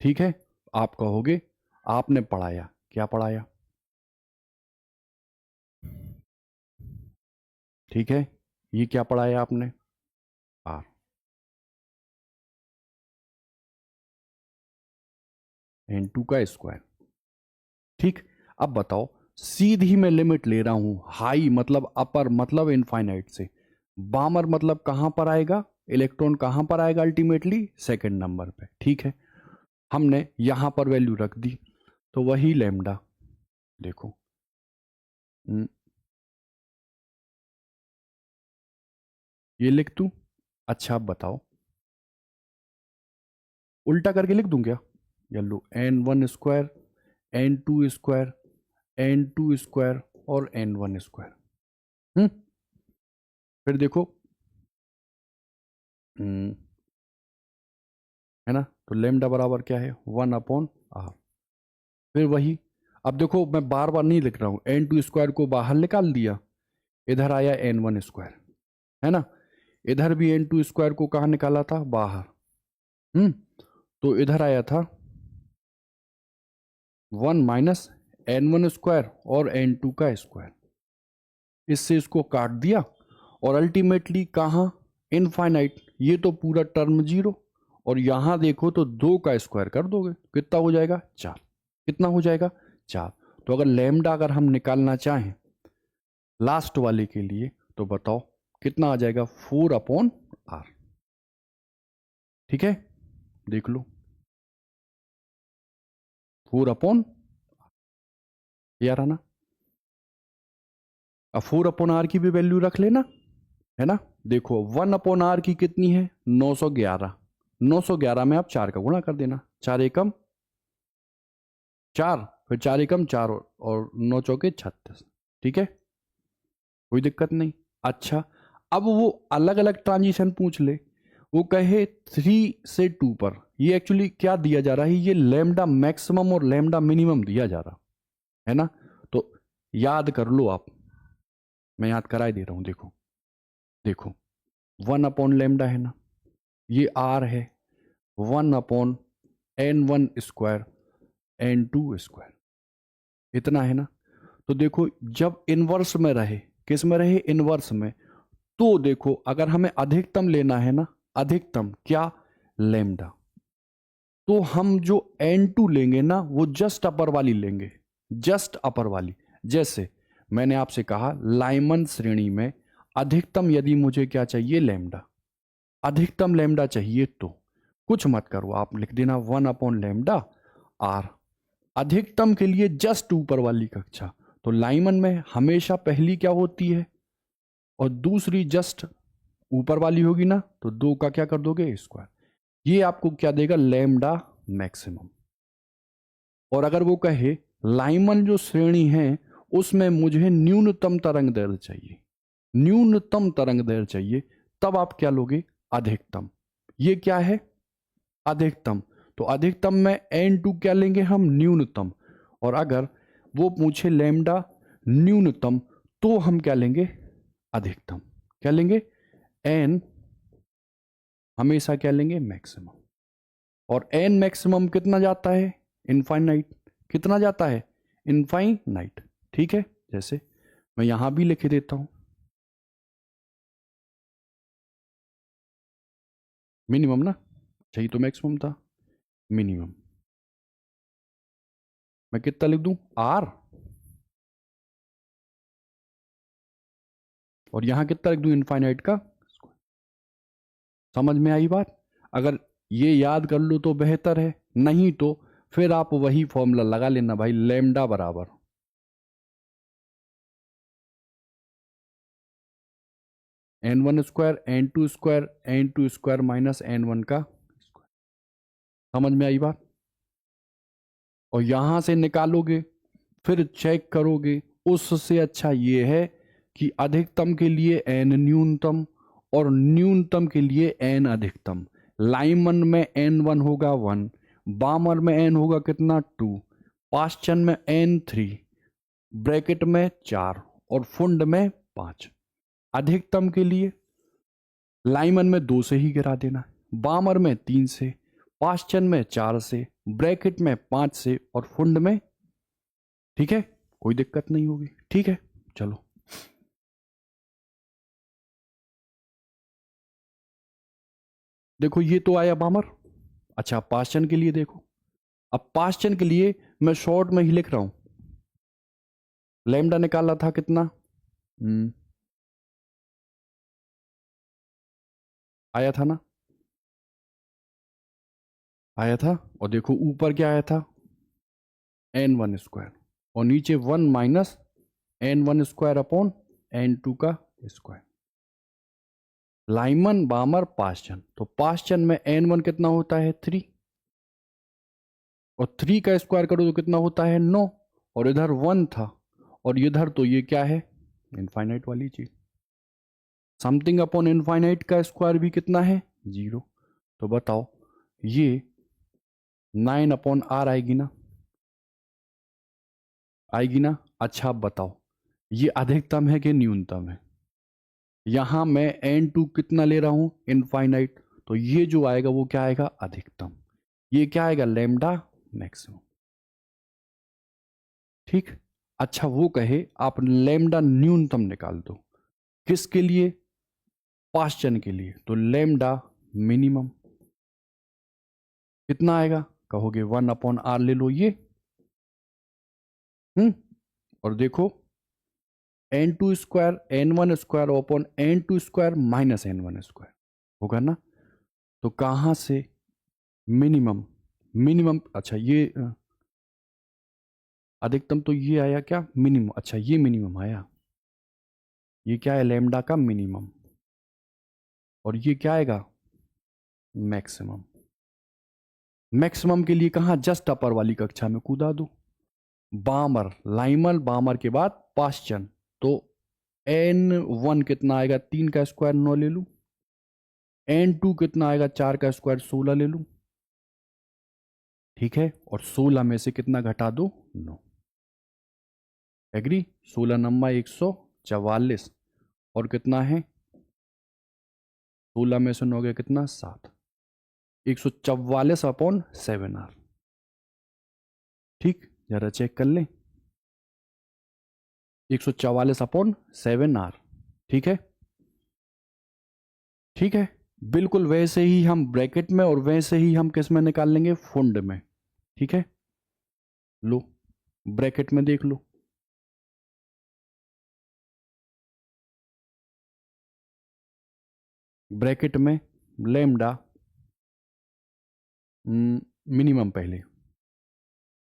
ठीक है, आप कहोगे आपने पढ़ाया, क्या पढ़ाया, ठीक है, ये क्या पढ़ाया आपने, आर, n2 का स्क्वायर। ठीक, अब बताओ, सीधी मैं लिमिट ले रहा हूं, हाई मतलब अपर मतलब इनफाइनाइट से, बामर मतलब कहां पर आएगा, इलेक्ट्रॉन कहां पर आएगा अल्टीमेटली, सेकंड नंबर पे। ठीक है, हमने यहां पर वैल्यू रख दी, तो वही लैम्डा, देखो ये लिख दूं। अच्छा अब बताओ, उल्टा करके लिख दूं क्या, या लो n1 square, n2 square, n2 square और n1 स्क्वायर। फिर देखो, हम्म, है ना, तो लेमडा बराबर क्या है, 1/r। फिर वही, अब देखो मैं बार बार नहीं लिख रहा हूं, n2 स्क्वायर को बाहर निकाल दिया, इधर आया n1 स्क्वायर, है ना, इधर भी n2 स्क्वायर को कहाँ निकाला था, बाहर। हम्म, तो इधर आया था 1 माइनस n1 स्क्वायर और n2 का स्क्वायर, इससे इसको काट दिया, और अल्टीमेटली कहाँ, इनफाइनाइट, ये तो पूरा टर्म जीरो, और यहां देखो तो 2 का स्क्वायर कर दोगे, कितना हो जाएगा, 4। कितना हो जाएगा, 4। तो अगर लैम्डा अगर हम निकालना चाहें लास्ट वाले के लिए, तो बताओ कितना आ जाएगा, 4/r। ठीक है, देख लो, 4/, ये आ रहा ना। अब 4/r की भी वैल्यू रख लेना, है ना। देखो 1/r की कितनी है, 911। 911 में आप 4 का गुणा कर देना, 4 एकम 4, फिर 4 एकम 4 और 9 चौके 36। ठीक है, कोई दिक्कत नहीं। अच्छा, अब वो अलग अलग ट्रांजिशन पूछ ले, वो कहे 3 से 2 पर, ये एक्चुअली क्या दिया जा रहा है, ये लैम्डा मैक्सिमम और लैम्डा मिनिमम दिया जा रहा है ना। तो याद कर लो आप, मैं याद करा ही दे रहा हूं, देखो देखो 1/लैम्डा है ना, ये आर है, 1/n1 स्क्वायर n2 स्क्वायर, इतना है ना। तो देखो जब इनवर्स में रहे, किस में रहे, इनवर्स में, तो देखो अगर हमें अधिकतम लेना है ना, अधिकतम क्या, लैम्डा, तो हम जो n2 लेंगे ना, वो जस्ट अपर वाली लेंगे, जस्ट अपर वाली। जैसे मैंने आपसे कहा लाइमन श्रेणी में अधिकतम यदि मुझे क्या चाहिए, लैम्डा, अधिकतम लैम्डा चाहिए, तो कुछ मत करो, आप लिख देना 1/लैम्डा आर, अधिकतम के लिए जस्ट ऊपर वाली कक्षा। तो लाइमन में हमेशा पहली क्या होती है, और दूसरी जस्ट ऊपर वाली होगी ना, तो 2 का क्या कर दोगे, स्क्वायर। ये आपको क्या देगा, लैम्डा मैक्सिमम। और अगर वो कहे लाइमन जो श्रेणी है उसमें मुझे न्यूनतम तरंग दैर्ध्य चाहिए, न्यूनतम तरंग दैर्ध्य चाहिए, तब आप क्या लोगे, अधिकतम। ये क्या है, अधिकतम। तो अधिकतम में n2 क्या लेंगे हम, न्यूनतम। और अगर वो पूछे लैम्डा न्यूनतम, तो हम क्या लेंगे, अधिकतम। क्या लेंगे, n हमेशा क्या लेंगे, मैक्सिमम। और n मैक्सिमम कितना जाता है, इनफाइनाइट। कितना जाता है, इनफाइनाइट। ठीक है, जैसे मैं यहां भी लिख देता हूं, मिनिमम ना, चाहिए तो मैक्सिमम था, मिनिमम। मैं कितना लिख दूं, r, और यहां कितना लिख दूं, इनफाइनाइट का। समझ में आई बात, अगर ये याद कर लो तो बेहतर है, नहीं तो फिर आप वही फॉर्मूला लगा लेना भाई, लैम्डा बराबर n1 square, n2 square, n2 square minus n1 का स्क्वायर। समझ में आई बात। और यहां से निकालोगे, फिर चेक करोगे, उससे अच्छा ये है कि अधिकतम के लिए n न्यूनतम और न्यूनतम के लिए n अधिकतम। लाइमन में n1 होगा 1, बामर में n होगा कितना, 2, पाश्चन में n3, ब्रैकेट में 4 और फुंड में 5। अधिकतम के लिए लाइमन में 2 से ही गिरा देना, बामर में 3 से, पाश्चन में 4 से, ब्रैकेट में 5 से और फुंड में। ठीक है, कोई दिक्कत नहीं होगी। ठीक है, चलो। देखो ये तो आया बामर। अच्छा पास्चन के लिए देखो, अब पास्चन के लिए मैं शॉर्ट में ही लिख रहा हूं। लैम्डा निकाला था कितना, आया था ना, आया था। और देखो ऊपर क्या आया था, n1 स्क्वायर, और नीचे 1 minus n1 square upon n2 का स्क्वायर। लाइमन बामर पास्चन, तो पास्चन में n1 कितना होता है 3, और 3 का स्क्वायर करो तो कितना होता है 9, और इधर 1 था, और इधर तो ये क्या है इनफाइनाइट वाली चीज। समथिंग अपॉन इनफाइनाइट का स्क्वायर भी कितना है 0। तो बताओ ये 9/r आएगी ना, आएगी ना। अच्छा अब बताओ ये अधिकतम है कि न्यूनतम है। यहां मैं n2 कितना ले रहा हूं इनफाइनाइट, तो ये जो आएगा वो क्या आएगा अधिकतम, ये क्या आएगा लैम्डा मैक्सिमम। ठीक। अच्छा वो कहे आप लैम्डा न्यूनतम निकाल दो, किसके लिए, पास्चन के लिए, तो लैम्डा मिनिमम कितना आएगा, कहोगे 1/r ले लो ये। और देखो n2 square n1 square upon n2 square minus n1 square होगा ना। तो कहां से मिनिमम, मिनिमम, अच्छा ये अधिकतम तो ये आया क्या मिनिमम, अच्छा ये मिनिमम आया, ये क्या है लैम्डा का मिनिमम, और ये क्या आएगा मैक्सिमम। मैक्सिमम के लिए कहां जस्ट अपर वाली कक्षा में कूदा दो। बामर लाइमल बामर के बाद पास्चन, तो n1 कितना आएगा 3 का स्क्वायर 9 ले लूं, n2 कितना आएगा 4 का स्क्वायर 16 ले लूं। ठीक है, और 16 में से कितना घटा दो 9। एग्री, 16 नंबर 144, और कितना है 16 में से 9 गया कितना 7, 144/7r। ठीक, जरा चेक कर लें, 144/7r। ठीक है, ठीक है, बिल्कुल वैसे ही हम ब्रैकेट में और वैसे ही हम किस में निकाल लेंगे फुंड में। ठीक है, लो ब्रैकेट में देख लो, ब्रैकेट में लैम्डा मिनिमम पहले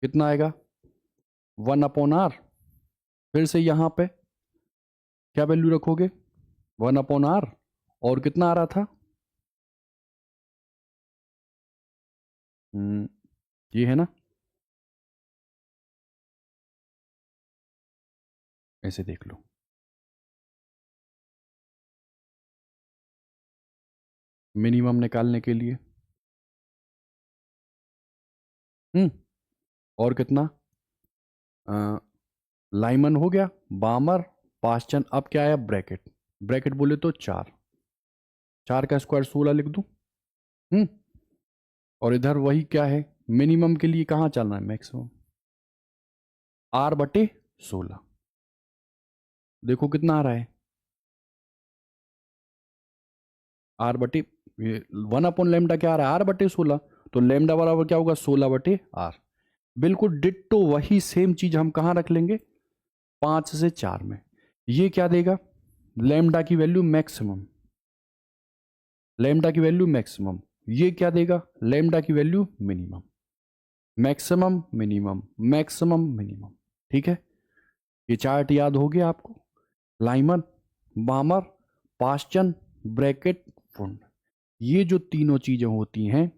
कितना आएगा 1/r, फिर से यहां पे क्या वैल्यू रखोगे 1/r, और कितना आ रहा था ये है ना, ऐसे देख लो, मिनिमम निकालने के लिए। और कितना लाइमन हो गया, बामर, पास्चन, अब क्या आया ब्रैकेट, ब्रैकेट बोले तो 4, 4 का स्क्वायर 16 लिख दूं। और इधर वही क्या है मिनिमम के लिए कहां चलना है मैक्सिमम, r/16। देखो कितना आ रहा है r/, 1/लैम्डा क्या आ रहा है r/16, तो लैम्डा बराबर क्या होगा 16/r। बिल्कुल डिट्टो वही सेम चीज हम कहां रख लेंगे 5 से 4 में। ये क्या देगा लैम्डा की वैल्यू मैक्सिमम, लैम्डा की वैल्यू मैक्सिमम, ये क्या देगा लैम्डा की value minimum, maximum minimum maximum minimum. ठीक है, ये चार्ट याद हो गया आपको, लाइमन बामर पास्चन ब्रैकेट फुंड, ये जो तीनों चीजें होती हैं,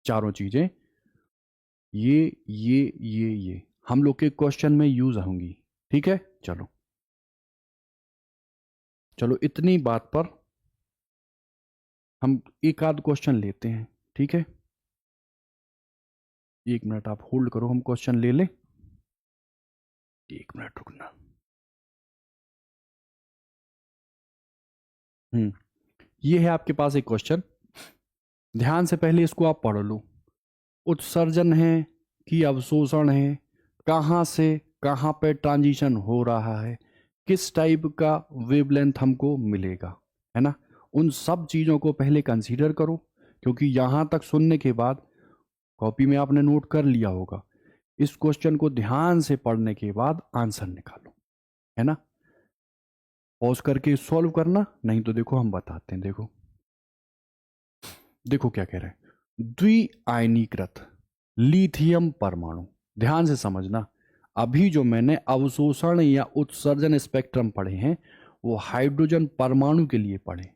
चारों चीजें, ये हम लोग के क्वेश्चन में यूज होंगी। ठीक है, चलो चलो इतनी बात पर हम एक आध क्वेश्चन लेते हैं। ठीक है, 1 मिनट आप होल्ड करो, हम क्वेश्चन ले लें, 1 मिनट रुकना। ये है आपके पास एक क्वेश्चन, ध्यान से पहले इसको आप पढ़ लो। उत्सर्जन है कि अवशोषण है, कहाँ से कहाँ पे ट्रांजिशन हो रहा है, किस टाइप का वेवलेंथ हमको मिलेगा, है ना। उन सब चीज़ों को पहले कंसीडर करो, क्योंकि यहाँ तक सुनने के बाद कॉपी में आपने नोट कर लिया होगा। इस क्वेश्चन को ध्यान से पढ़ने के बाद आंसर निकालो, है ना। पॉज करके सॉल्व करना, नहीं तो देखो हम बताते हैं। देखो देखो क्या कह रहे हैं, द्विआयनीकृत लिथियम परमाणु। ध्यान से समझना, अभी जो मैंने अवशोषण या उत्सर्जन स्पेक्ट्रम पढ़े हैं वो हाइड्रोजन परमाणु के लिए पढ़े।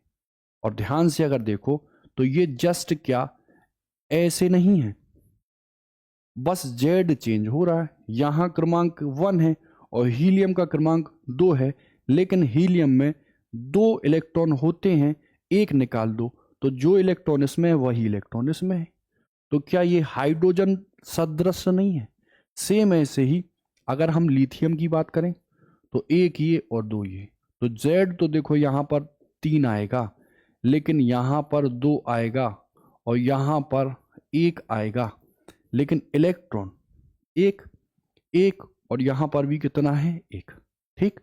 और ध्यान से अगर देखो तो ये जस्ट क्या ऐसे नहीं है, बस जेड चेंज हो रहा है। यहां क्रमांक 1 है और हीलियम का क्रमांक 2 है, लेकिन हीलियम में 2 इलेक्ट्रॉन होते हैं, एक निकाल दो तो जो इलेक्ट्रॉन इसमें है वही इलेक्ट्रॉन इसमें है। तो क्या ये हाइड्रोजन सदृश नहीं है? सेम ऐसे ही अगर हम लिथियम की बात करें तो एक ये और 2 ये, तो जेड तो देखो यहां पर 3 आएगा, लेकिन यहां पर 2 आएगा और यहां पर 1 आएगा, लेकिन इलेक्ट्रॉन एक एक और यहां पर भी कितना है? 1। ठीक,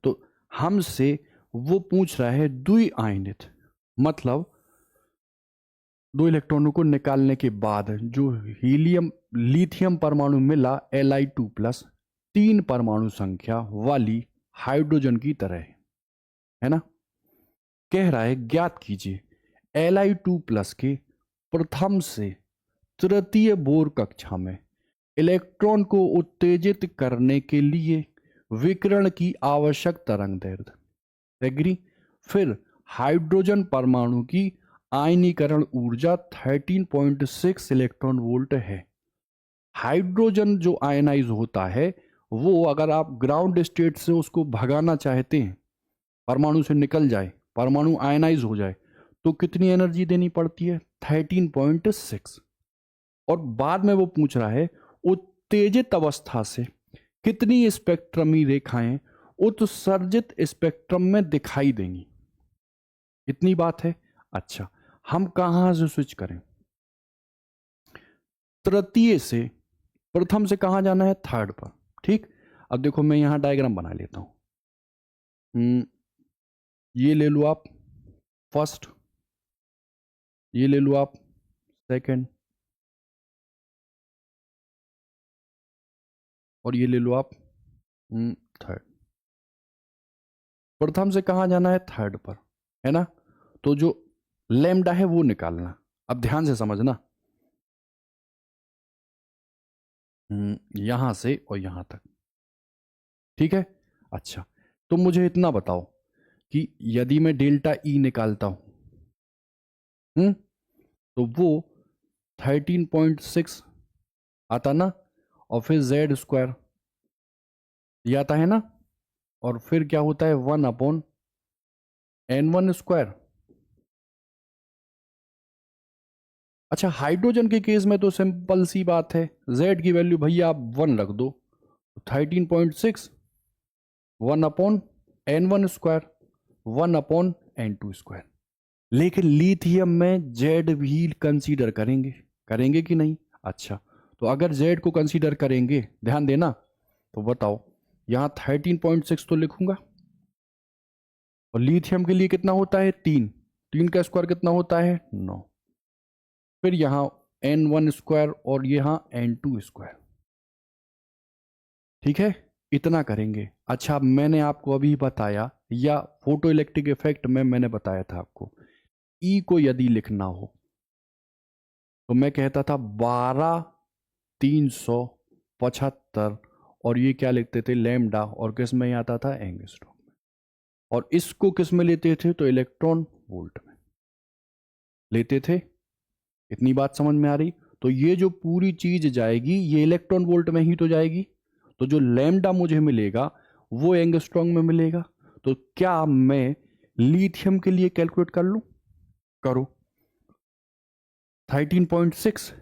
तो हमसे वो पूछ रहा है द्विआयनित, मतलब 2 इलेक्ट्रॉनों को निकालने के बाद जो हीलियम लिथियम परमाणु मिला Li2+, 3 परमाणु संख्या वाली हाइड्रोजन की तरह है ना। कह रहा है ज्ञात कीजिए Li2+ के प्रथम से तृतीय बोर कक्षा में इलेक्ट्रॉन को उत्तेजित करने के लिए विकिरण की आवश्यक तरंगदैर्ध्य। एग्री। फिर हाइड्रोजन परमाणु की आयनीकरण ऊर्जा 13.6 इलेक्ट्रॉन वोल्ट है। हाइड्रोजन जो आयनाइज होता है वो अगर आप ग्राउंड स्टेट से उसको भगाना चाहते हैं, परमाणु से निकल जाए, परमाणु आयनाइज हो जाए, तो कितनी एनर्जी देनी पड़ती है? 13.6। और बाद में वो पूछ रहा है उत्तेजित अवस्था से कितनी स्पेक्ट्रमी रेखाएं उत्सर्जित स्पेक्ट्रम में दिखाई देंगी। इतनी बात है। अच्छा, हम कहां से स्विच करें? तृतीय से प्रथम से कहां जाना है? थर्ड पर। ठीक, अब देखो मैं यहां डायग्राम बना लेता हूं। ये ले लो आप फर्स्ट, ये ले लो आप सेकंड, और ये ले लो आप थर्ड। प्रथम से कहां जाना है? थर्ड पर, है ना। तो जो लैम्डा है वो निकालना। अब ध्यान से समझना, यहां से और यहां तक, ठीक है। अच्छा, तो मुझे इतना बताओ कि यदि मैं डेल्टा ई निकालता हूं, तो वो 13.6 आता ना, और फिर जेड स्क्वायर ये आता है ना, और फिर क्या होता है? 1/n1²। अच्छा, हाइड्रोजन के केस में तो सिंपल सी बात है, z की वैल्यू भैया आप 1 रख दो, 13.6 1/n1², 1/n2²। लेकिन लिथियम में जेड भी कंसीडर करेंगे, करेंगे कि नहीं? अच्छा, तो अगर जेड को कंसीडर करेंगे, ध्यान देना, तो बताओ यहां 13.6 तो लिखूंगा, और लिथियम के लिए कितना होता है? 3, 3 का स्क्वायर कितना होता है? 9। फिर यहां n1² और यहां n2²। ठीक है, इतना करेंगे। अच्छा, मैंने आपको अभी बताया, या फोटो इलेक्ट्रिक इफेक्ट में मैंने बताया था आपको, ई को यदि लिखना हो तो मैं कहता था 12375, और ये क्या लिखते थे? लैम्डा, और किस में आता था? एंगस्ट्रॉम में। और इसको किस में लेते थे? तो इलेक्ट्रॉन वोल्ट में लेते थे। इतनी बात समझ में आ रही? तो ये जो पूरी चीज जाएगी ये इलेक्ट्रॉन वोल्ट में ही तो जाएगी, तो जो लैम्डा मुझे मिलेगा वो एंगस्ट्रॉम में मिलेगा। तो क्या मैं लिथियम के लिए कैलकुलेट कर लूं? करो, 13.6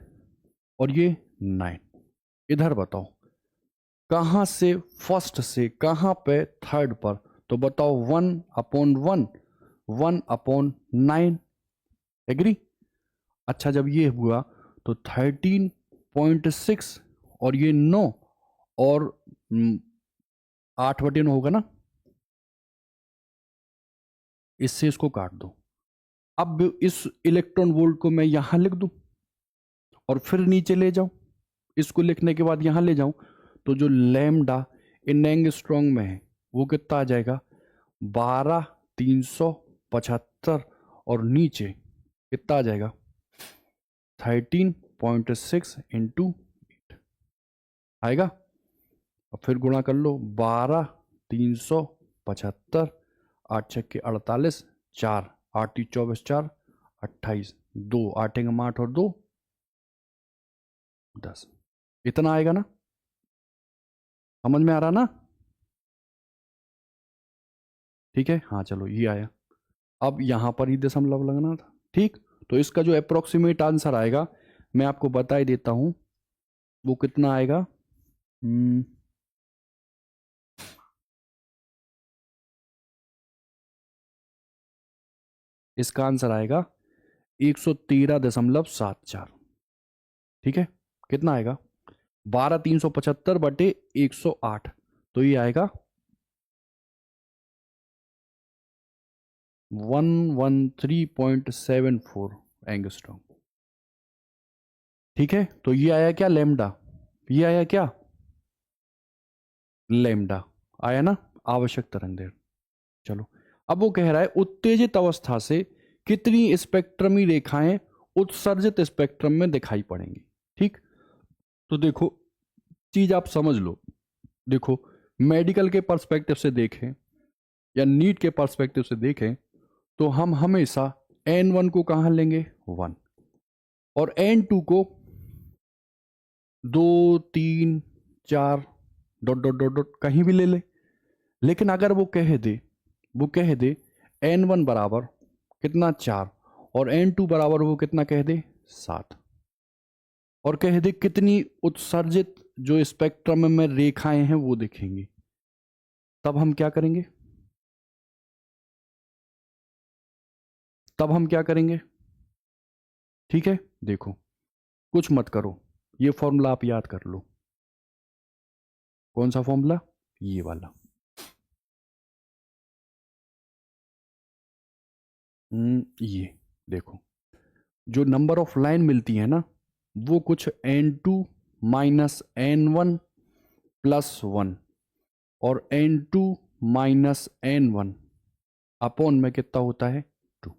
और ये 9। इधर बताओ कहां से फर्स्ट से कहां पे थर्ड पर? तो बताओ 1/1, 1/9। एग्री? अच्छा, जब ये हुआ तो 13.6 और ये 9 और 8/9 होगा ना, इससे इसको काट दो, अब इस इलेक्ट्रॉन वोल्ट को मैं यहां लिख दूं और फिर नीचे ले जाऊं, इसको लिखने के बाद यहां ले जाऊं, तो जो लैम्डा इन एंगस्ट्रॉन्ग में है वो कितना आ जाएगा 12,375 और नीचे कितना आ जाएगा 13.6 इंटू 8 आएगा। अब फिर गुणा कर लो 12,375 8 छक्के 48 4 8 24 4 28 2 8 8 और 2 10 इतना आएगा ना, समझ में आ रहा ना? ठीक है, हाँ चलो ये आया। अब यहां पर ही दशमलव लगना था, ठीक। तो इसका जो अप्रोक्सीमेट आंसर आएगा मैं आपको बता ही देता हूं, वो कितना आएगा। इसका आंसर आएगा 113.74। ठीक है, कितना आएगा 12,375 बटे 108, तो ये आएगा 113.74 एंगस्ट्रॉम। ठीक है, तो ये आया क्या लैम्डा, ये आया क्या लैम्डा आया ना, आवश्यक तरंगदैर्घ्य। चलो अब वो कह रहा है उत्तेजित अवस्था से कितनी स्पेक्ट्रमी रेखाएं उत्सर्जित स्पेक्ट्रम में दिखाई पड़ेंगी। ठीक, तो देखो चीज आप समझ लो, देखो मेडिकल के पर्सपेक्टिव से देखें या नीट के पर्सपेक्टिव से देखें तो हम हमेशा N1 को कहां लेंगे 1 और N2 को 2 3 4 डॉट डॉट डॉट डॉट कहीं भी ले ले। लेकिन अगर वो कह दे N1 बराबर कितना 4 और N2 बराबर वो कितना कह दे 7 और कह दे कितनी उत्सर्जित जो स्पेक्ट्रम में रेखाएं हैं वो दिखेंगी, तब हम क्या करेंगे, ठीक है देखो कुछ मत करो, ये फॉर्मूला आप याद कर लो। कौन सा फॉर्मूला, ये वाला। ये देखो जो नंबर ऑफ लाइन मिलती है ना वो कुछ N2 माइनस N1 प्लस 1 और N2 माइनस N1 अपॉन में कितना होता है 2।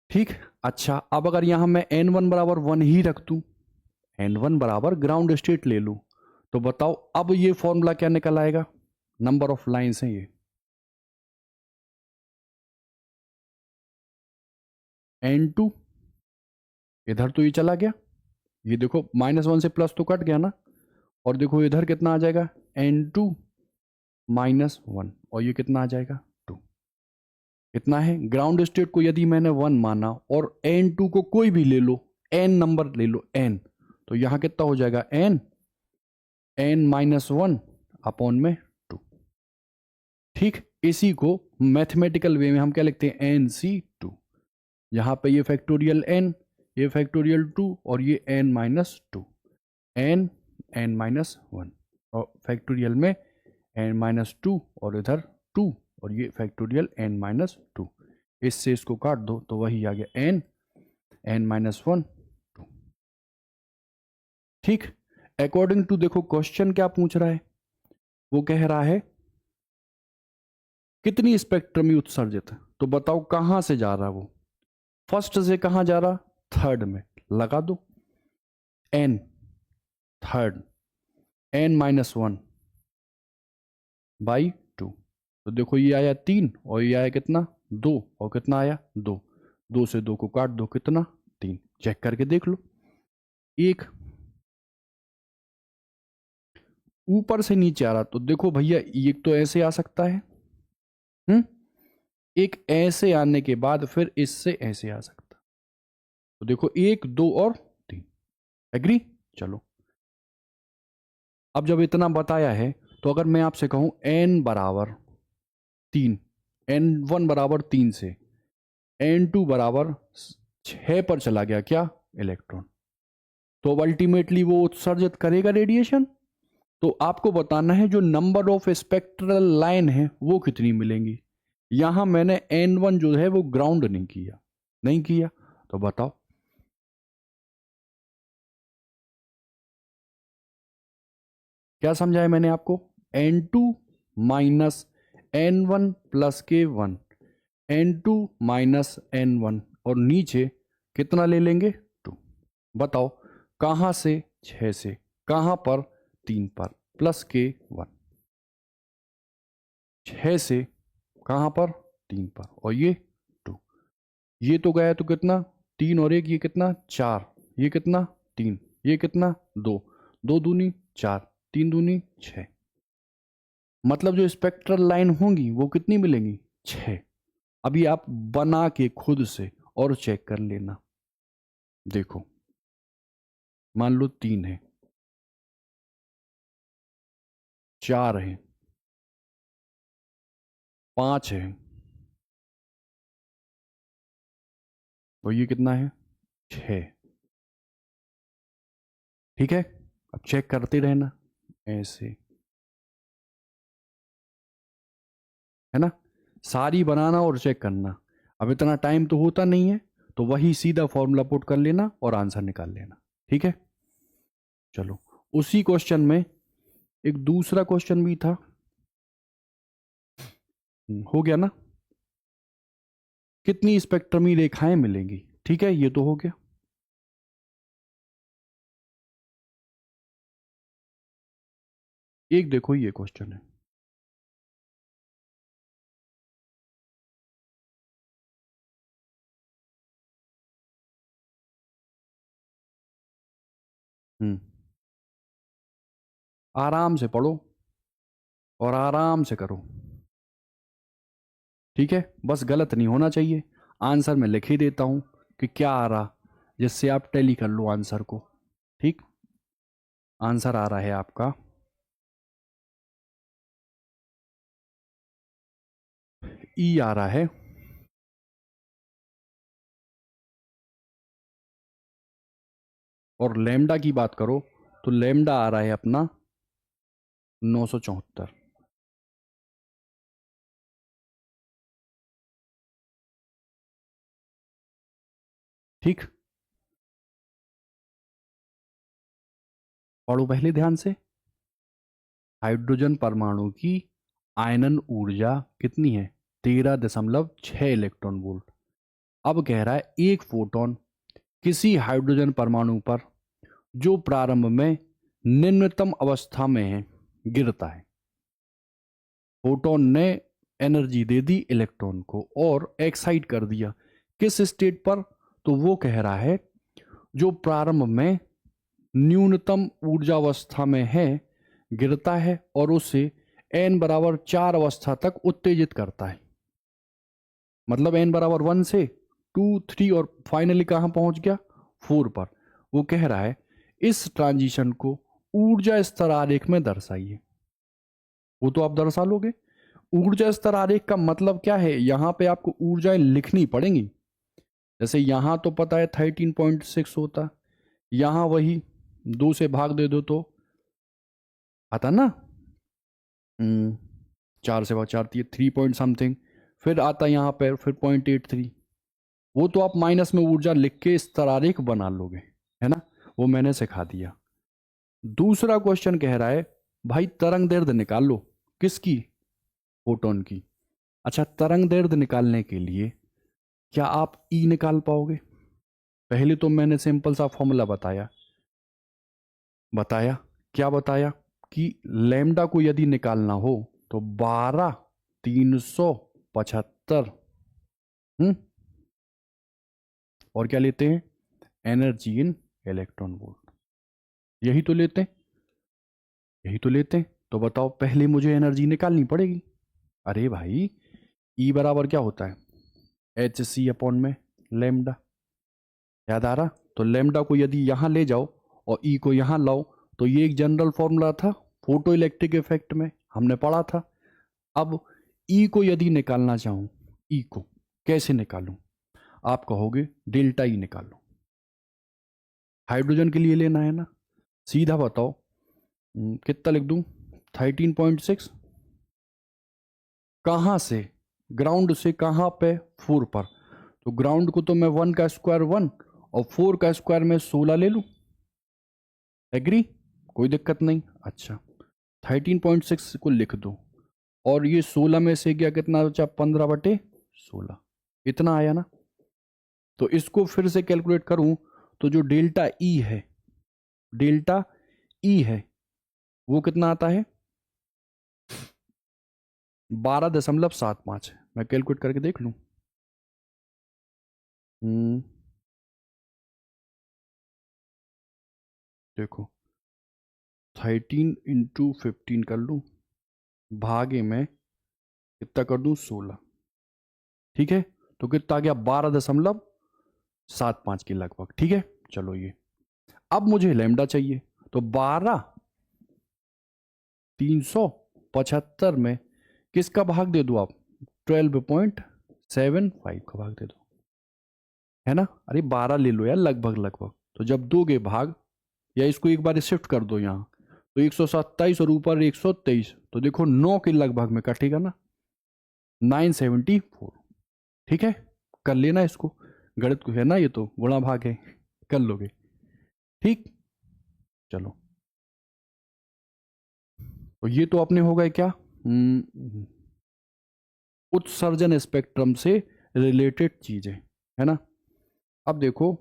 ठीक, अच्छा अब अगर यहां मैं N1 बराबर 1 ही रख दूं, N1 बराबर ग्राउंड स्टेट ले लूं, तो बताओ अब ये फॉर्मूला क्या निकल आएगा, नंबर ऑफ लाइंस है ये N2, इधर तो ये चला गया, ये देखो -1 से प्लस तो कट गया ना, और देखो इधर कितना आ जाएगा N2 -1 और ये कितना आ जाएगा 2। कितना है ग्राउंड स्टेट को यदि मैंने 1 माना और N2 को कोई भी ले लो, n नंबर ले लो n, तो यहां कितना हो जाएगा n-1 अपॉन में 2। ठीक, इसी को मैथमेटिकल वे में हम क्या लिखते हैं NC2। यहां पे ये फैक्टोरियल n, ये फैक्टोरियल 2 और ये n-2, n-1 और फैक्टोरियल में n-2 और इधर 2 और ये फैक्टोरियल n-2, इससे इसको काट दो तो वही आ गया n-1 2। ठीक, अकॉर्डिंग टू देखो क्वेश्चन क्या पूछ रहा है, वो कह रहा है कितनी स्पेक्ट्रमी उत्सर्जित है, तो बताओ कहां से जा रहा वो, फर्स्ट से कहां जा रहा थर्ड में, लगा दो n थर्ड n-1 बाई 2, तो देखो ये आया 3 और ये आया कितना 2 और कितना आया 2, 2 से 2 को काट दो कितना 3, चेक करके देख लो। एक ऊपर से नीचे आ रहा तो देखो भैया एक तो ऐसे आ सकता है, एक ऐसे आने के बाद फिर इससे ऐसे आ सकता, तो देखो 1 2 और 3, एग्री। चलो अब जब इतना बताया है तो अगर मैं आपसे कहूं n बराबर 3, n1 बराबर 3 से n2 बराबर 6 पर चला गया क्या इलेक्ट्रॉन, तो अब अल्टीमेटली वो उत्सर्जित करेगा रेडिएशन। तो आपको बताना है जो नंबर ऑफ स्पेक्ट्रल लाइन है वो कितनी मिलेंगी, यहां मैंने N1 जो है वो ग्राउंड नहीं किया। तो बताओ, क्या समझाया मैंने आपको? N2 minus N1 plus K1, N2 minus N1, और नीचे कितना ले लेंगे? 2। बताओ, कहां से? 6 से। कहां पर? 3 पर, प्लस K1। 6 से कहां पर? 3 पर, और ये 2। ये तो गया तो कितना? 3 और 1, ये कितना? 4। ये कितना? 3। ये कितना? 2। 2 दूनी 4, 3 दूनी 6। मतलब जो स्पेक्ट्रल लाइन होंगी वो कितनी मिलेंगी? 6। अभी आप बना के खुद से और चेक कर लेना। देखो, मान लो 3 है, 4 है, 5 है, और ये कितना है? 6। ठीक है, अब चेक करते रहना ऐसे, है ना? सारी बनाना और चेक करना। अब इतना टाइम तो होता नहीं है, तो वही सीधा फॉर्मूला पुट कर लेना और आंसर निकाल लेना। ठीक है, चलो। उसी क्वेश्चन में एक दूसरा क्वेश्चन भी था। हो गया ना? कितनी स्पेक्ट्रमी रेखाएं मिलेंगी? ठीक है, ये तो हो गया। एक देखो, ये क्वेश्चन है। हम्म आराम से पढ़ो और आराम से करो। ठीक है, बस गलत नहीं होना चाहिए। आंसर मैं लिख ही देता हूं कि क्या आ रहा, जिससे आप टैली कर लो आंसर को। ठीक, आंसर आ रहा है आपका ई आ रहा है, और लेमडा की बात करो तो लेमडा आ रहा है अपना 974। ठीक, पढ़ो पहले ध्यान से। हाइड्रोजन परमाणु की आयनन ऊर्जा कितनी है? 13.6 इलेक्ट्रॉन वोल्ट। अब कह रहा है एक फोटोन किसी हाइड्रोजन परमाणु पर जो प्रारंभ में निम्नतम अवस्था में है गिरता है। फोटोन ने एनर्जी दे दी इलेक्ट्रॉन को और एक्साइट कर दिया। किस स्टेट पर? तो वो कह रहा है जो प्रारंभ में न्यूनतम ऊर्जावस्था में है गिरता है और उसे n बराबर 4 अवस्था तक उत्तेजित करता है। मतलब n बराबर 1 से 2, 3 और फाइनली कहां पहुंच गया? 4 पर। वो कह रहा है इस ट्रांजिशन को ऊर्जा स्तर आरेख में दर्शाइए। वो तो आप दर्शा लोगे। ऊर्जा स्तर आरेख का मतलब क्या है? यहां पे आपको ऊर्जाएं लिखनी पड़ेंगी। जैसे यहां तो पता है 13.6 होता, यहां वही 2 से भाग दे दो तो आता ना। 4 से भाग 4 3 पॉइंट समथिंग, फिर आता यहाँ पर फिर 0.83। वो तो आप माइनस में ऊर्जा लिख के इस तरारीख बना लोगे, है ना? वो मैंने सिखा दिया। दूसरा क्वेश्चन कह रहा है भाई तरंग दैर्ध्य निकाल लो। किसकी? फोटोन की। अच्छा, तरंग दैर्ध्य निकालने के लिए क्या आप ई निकाल पाओगे? पहले तो मैंने सिंपल सा फॉर्मूला बताया बताया क्या बताया कि लैम्डा को यदि निकालना हो तो 12,375। और क्या लेते हैं? Energy in electron volt. यही तो लेते हैं, यही तो लेते हैं। तो बताओ, पहले मुझे एनर्जी निकालनी पड़ेगी। अरे भाई, ई बराबर क्या होता है? एच सी अपॉन में लेमडा। याद आ रहा? तो लेमडा को यदि यहां ले जाओ और ई को यहां लाओ तो ये एक जनरल फॉर्मूला था, फोटो इलेक्ट्रिक इफेक्ट में हमने पढ़ा था। अब ई को यदि निकालना चाहूं, ई को कैसे निकालूं? आप कहोगे डेल्टा ई निकालो। हाइड्रोजन के लिए लेना है ना? सीधा बताओ, कितना लिख दूं? 13.6। कहां से? ग्राउंड से कहाँ पे, 4 पर। तो ग्राउंड को तो मैं 1 का स्क्वायर 1 और 4 का स्क्वायर में 16 ले लूँ। एग्री, कोई दिक्कत नहीं। अच्छा, 13.6 को लिख दो और ये 16 में से गया कितना बचा, 15/16, इतना आया ना। तो इसको फिर से कैलकुलेट करूं तो जो डेल्टा ई है, डेल्टा ई है वो कितना आता है, 12.75 है। मैं कैलकुलेट करके देख लूं। देखो 13 × 15 कर लूं, भागे में कितना कर दूं, 16। ठीक है, तो कितना आ गया, 12.75 के लगभग। ठीक है, चलो ये अब मुझे लैम्डा चाहिए, तो 375 में किसका भाग दे दो आप, 12.75 का भाग दे दो, है ना। अरे 12 ले लो यार, लगभग लगभग। तो जब दोगे भाग, या इसको एक बार शिफ्ट कर दो यहाँ, तो 127 और ऊपर 123, तो देखो 9 के लगभग में कटेगा ना, 974। ठीक है, कर लेना इसको, गणित को है ना, ये तो गुणा भाग है, कर लोगे। ठीक, चलो तो ये तो अपने हो गए क्या, उत्सर्जन स्पेक्ट्रम से रिलेटेड चीजें, है ना। अब देखो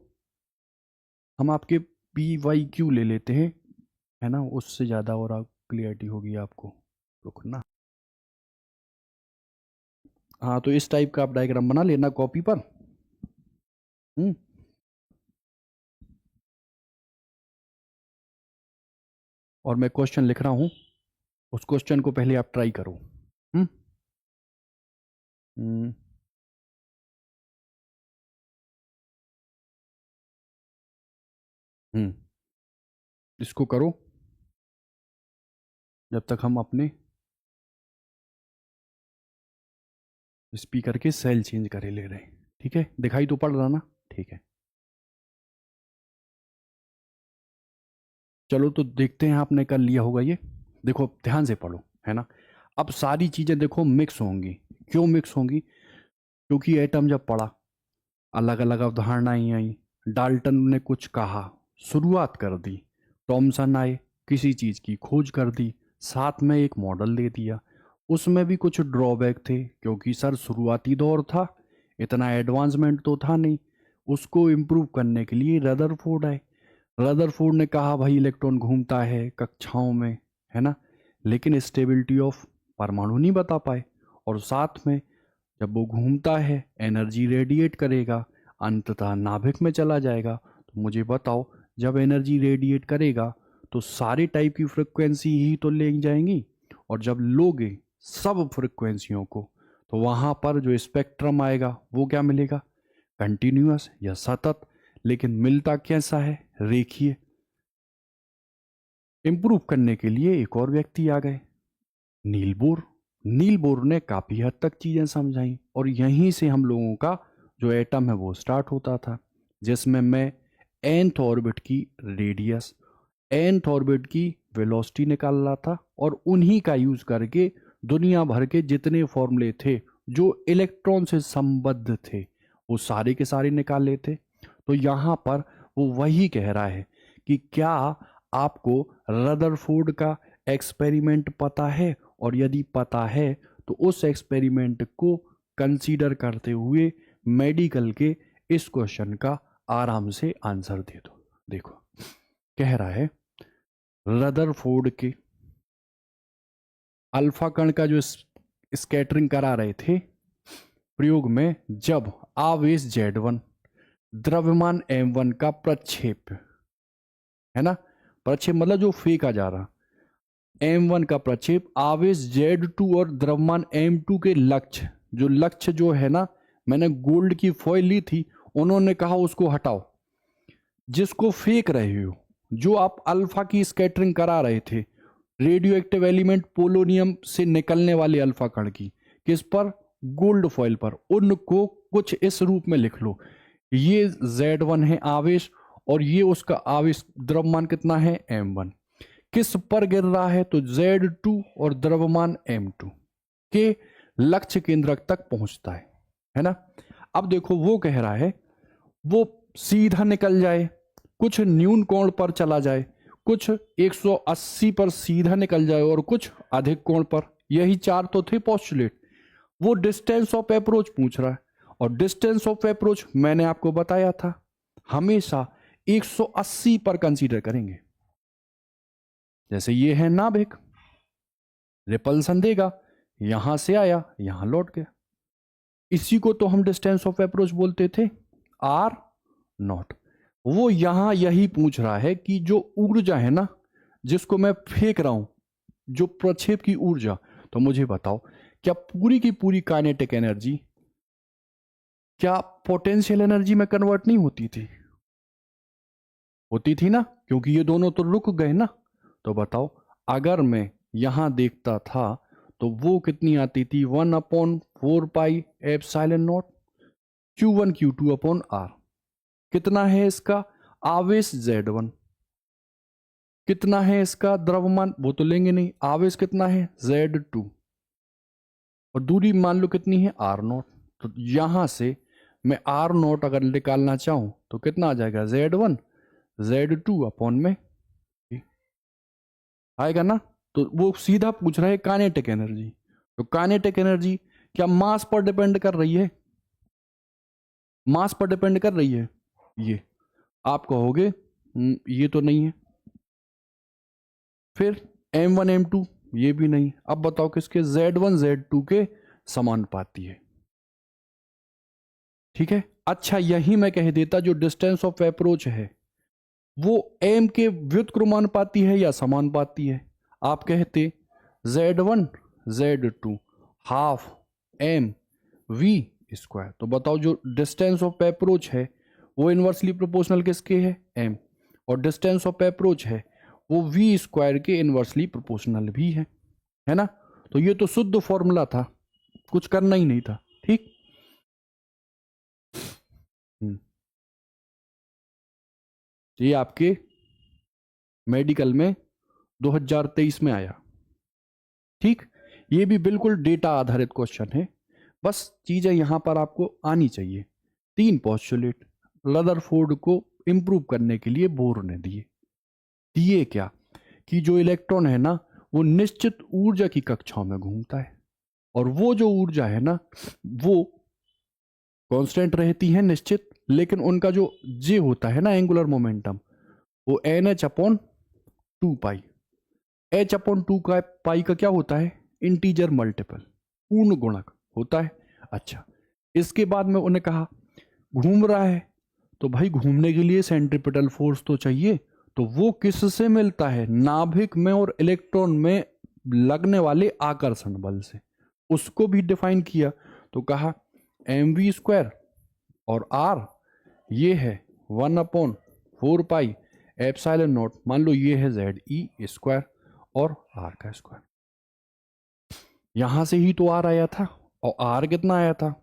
हम आपके PYQ ले लेते हैं, है ना, उससे ज़्यादा और आप क्लियरिटी होगी आपको। रुकना, हाँ तो इस टाइप का आप डायग्राम बना लेना कॉपी पर। और मैं क्वेश्चन लिख रहा हूँ, उस क्वेश्चन को पहले आप ट्राई करो। हम्म हम्म हम्म, इसको करो जब तक हम अपने स्पीकर के सेल चेंज करे ले रहे हैं। ठीक है, दिखाई तो पड़ रहा ना, ठीक है। चलो तो देखते हैं आपने कर लिया होगा ये। देखो ध्यान से पढ़ो, है ना। अब सारी चीज़ें देखो मिक्स होंगी, क्यों मिक्स होंगी, क्योंकि एटम जब पढ़ा, अलग अलग अवधारणाएं आई, डाल्टन ने कुछ कहा, शुरुआत कर दी, टॉमसन आए, किसी चीज़ की खोज कर दी, साथ में एक मॉडल दे दिया। उसमें भी कुछ ड्रॉबैक थे, क्योंकि सर शुरुआती दौर था, इतना एडवांसमेंट तो था नहीं। उसको इम्प्रूव करने के लिए रदरफोर्ड आए। रदरफोर्ड ने कहा भाई इलेक्ट्रॉन घूमता है कक्षाओं में, है ना, लेकिन स्टेबिलिटी ऑफ परमाणु नहीं बता पाए। और साथ में जब वो घूमता है एनर्जी रेडिएट करेगा, अंततः नाभिक में चला जाएगा। तो मुझे बताओ, जब एनर्जी रेडिएट करेगा तो सारे टाइप की फ्रिक्वेंसी ही तो ले जाएंगी, और जब लोगे सब फ्रिक्वेंसियों को, तो वहाँ पर जो स्पेक्ट्रम आएगा वो क्या मिलेगा, कंटिन्यूअस या सतत। लेकिन मिलता कैसा है, रेखीय। इंप्रूव करने के लिए एक और व्यक्ति आ गए, नील बोर। नील बोर ने काफ़ी हद तक चीज़ें समझाई, और यहीं से हम लोगों का जो एटम है वो स्टार्ट होता था, जिसमें मैं nth ऑर्बिट की रेडियस, nth ऑर्बिट की वेलोसिटी निकाल रहा था, और उन्हीं का यूज़ करके दुनिया भर के जितने फॉर्मूले थे जो इलेक्ट्रॉन से संबद्ध थे वो सारे के सारे निकाल लेते। तो यहाँ पर वो वही कह रहा है कि क्या आपको रदरफोर्ड का एक्सपेरिमेंट पता है, और यदि पता है तो उस एक्सपेरिमेंट को कंसीडर करते हुए मेडिकल के इस क्वेश्चन का आराम से आंसर दे दो। देखो कह रहा है, रदरफोर्ड के अल्फा कण का जो स्कैटरिंग करा रहे थे प्रयोग में, जब आवेश Z1 द्रव्यमान M1 का प्रक्षेप, है ना, प्रक्षेप मतलब जो फेंका जा रहा, M1 का प्रक्षेप आवेश Z2 और द्रव्यमान M2 के लक्ष्य, जो लक्ष्य जो है ना, मैंने गोल्ड की फॉइल ली थी, उन्होंने कहा उसको हटाओ, जिसको फेंक रहे हो, जो आप अल्फा की स्कैटरिंग करा रहे थे, रेडियो एक्टिव एलिमेंट पोलोनियम से निकलने वाले अल्फा कण की, किस पर, गोल्ड फॉइल पर, उनको कुछ इस रूप में लिख लो, ये Z1 है आवेश, और ये उसका आवेश द्रव्यमान कितना है, M1, किस पर गिर रहा है, तो Z2 और द्रव्यमान M2 के लक्ष्य केंद्रक तक पहुंचता है ना। अब देखो वो कह रहा है वो सीधा निकल जाए, कुछ न्यून कोण पर चला जाए, कुछ 180 पर सीधा निकल जाए और कुछ अधिक कोण पर। यही चार तो थे पोस्टुलेट। वो डिस्टेंस ऑफ अप्रोच पूछ रहा है, और डिस्टेंस ऑफ अप्रोच मैंने आपको बताया था हमेशा 180 पर कंसीडर करेंगे। जैसे ये है नाभिक, रिपल्सन देगा, यहां से आया यहां लौट गया, इसी को तो हम डिस्टेंस ऑफ अप्रोच बोलते थे, आर नॉट। वो यहां यही पूछ रहा है कि जो ऊर्जा है ना, जिसको मैं फेंक रहा हूं, जो प्रक्षेप की ऊर्जा, तो मुझे बताओ क्या पूरी की पूरी काइनेटिक एनर्जी क्या पोटेंशियल एनर्जी में कन्वर्ट नहीं होती थी? होती थी ना, क्योंकि ये दोनों तो रुक गए ना। तो बताओ अगर मैं यहां देखता था तो वो कितनी आती थी, 1/4 pi epsilon not Q1 Q2 upon R। कितना है इसका आवेश Z1, कितना है इसका द्रव्यमान, वो तो लेंगे नहीं, आवेश कितना है Z2, और दूरी मान लो कितनी है R0। तो यहां से मैं R0 अगर निकालना चाहूं तो कितना आ जाएगा, Z1 Z2 अपॉन में आएगा ना। तो वो सीधा पूछ रहा है काइनेटिक एनर्जी। तो काइनेटिक एनर्जी क्या मास पर डिपेंड कर रही है? मास पर डिपेंड कर रही है? ये आप कहोगे ये तो नहीं है। फिर M1 M2 ये भी नहीं। अब बताओ किसके, Z1 Z2 के समानुपाती है। ठीक है, अच्छा यही मैं कह देता जो डिस्टेंस ऑफ अप्रोच है वो M के व्युत्क्रमानुपाती है या समानुपाती है? आप कहते Z1 Z2 half M V square. तो बताओ जो डिस्टेंस ऑफ अप्रोच है वो इनवर्सली प्रोपोर्शनल किसके है, M, और डिस्टेंस ऑफ अप्रोच है वो V स्क्वायर के इनवर्सली प्रोपोर्शनल भी है ना। तो ये तो शुद्ध फॉर्मूला था, कुछ करना ही नहीं था। ठीक, ये आपके मेडिकल में 2023 में आया। ठीक, ये भी बिल्कुल डेटा आधारित क्वेश्चन है, बस चीजें यहां पर आपको आनी चाहिए। 3 पोस्टुलेट रदरफोर्ड को इंप्रूव करने के लिए बोर ने दिए। दिए क्या कि जो इलेक्ट्रॉन है ना वो निश्चित ऊर्जा की कक्षाओं में घूमता है, और वो जो ऊर्जा है ना वो कांस्टेंट रहती है निश्चित, लेकिन उनका जो जे होता है ना एंगुलर मोमेंटम, वो NH/2 पाई। H/2 पाई का क्या होता है, इंटीजर मल्टीपल, पूर्ण गुणक होता है। अच्छा, इसके बाद में उन्हें कहा घूम रहा है, तो भाई घूमने के लिए सेंट्रिपिटल फोर्स तो चाहिए, तो वो किससे मिलता है, नाभिक में और इलेक्ट्रॉन में लगने वाले आकर्षण बल से। उसको भी डिफाइन किया, तो कहा mv स्क्वायर और r ये है 1/4 पाई एप्सिलॉन नॉट, मान लो ये है ZE स्क्वायर और r का स्क्वायर। यहां से ही तो r आया था, और r कितना आया था,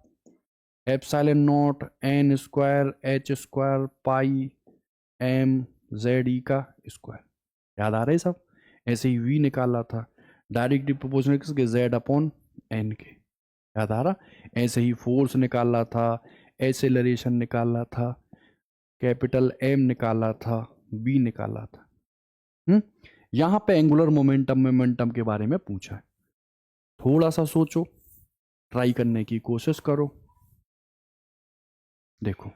epsilon not n square h square pi m ZE का स्क्वायर। याद आ रहे सब? ऐसे ही v निकाला था डायरेक्टली प्रोपोर्शनल किसके, Z/n के। याद आ रहा? ऐसे ही फोर्स निकाला था, एसेलरेशन निकाला था, कैपिटल M निकाला था, B निकाला था। यहां पे एंगुलर मोमेंटम के बारे में पूछा है। थोड़ा सा सोचो, ट्राई करने की कोशिश करो। देखो,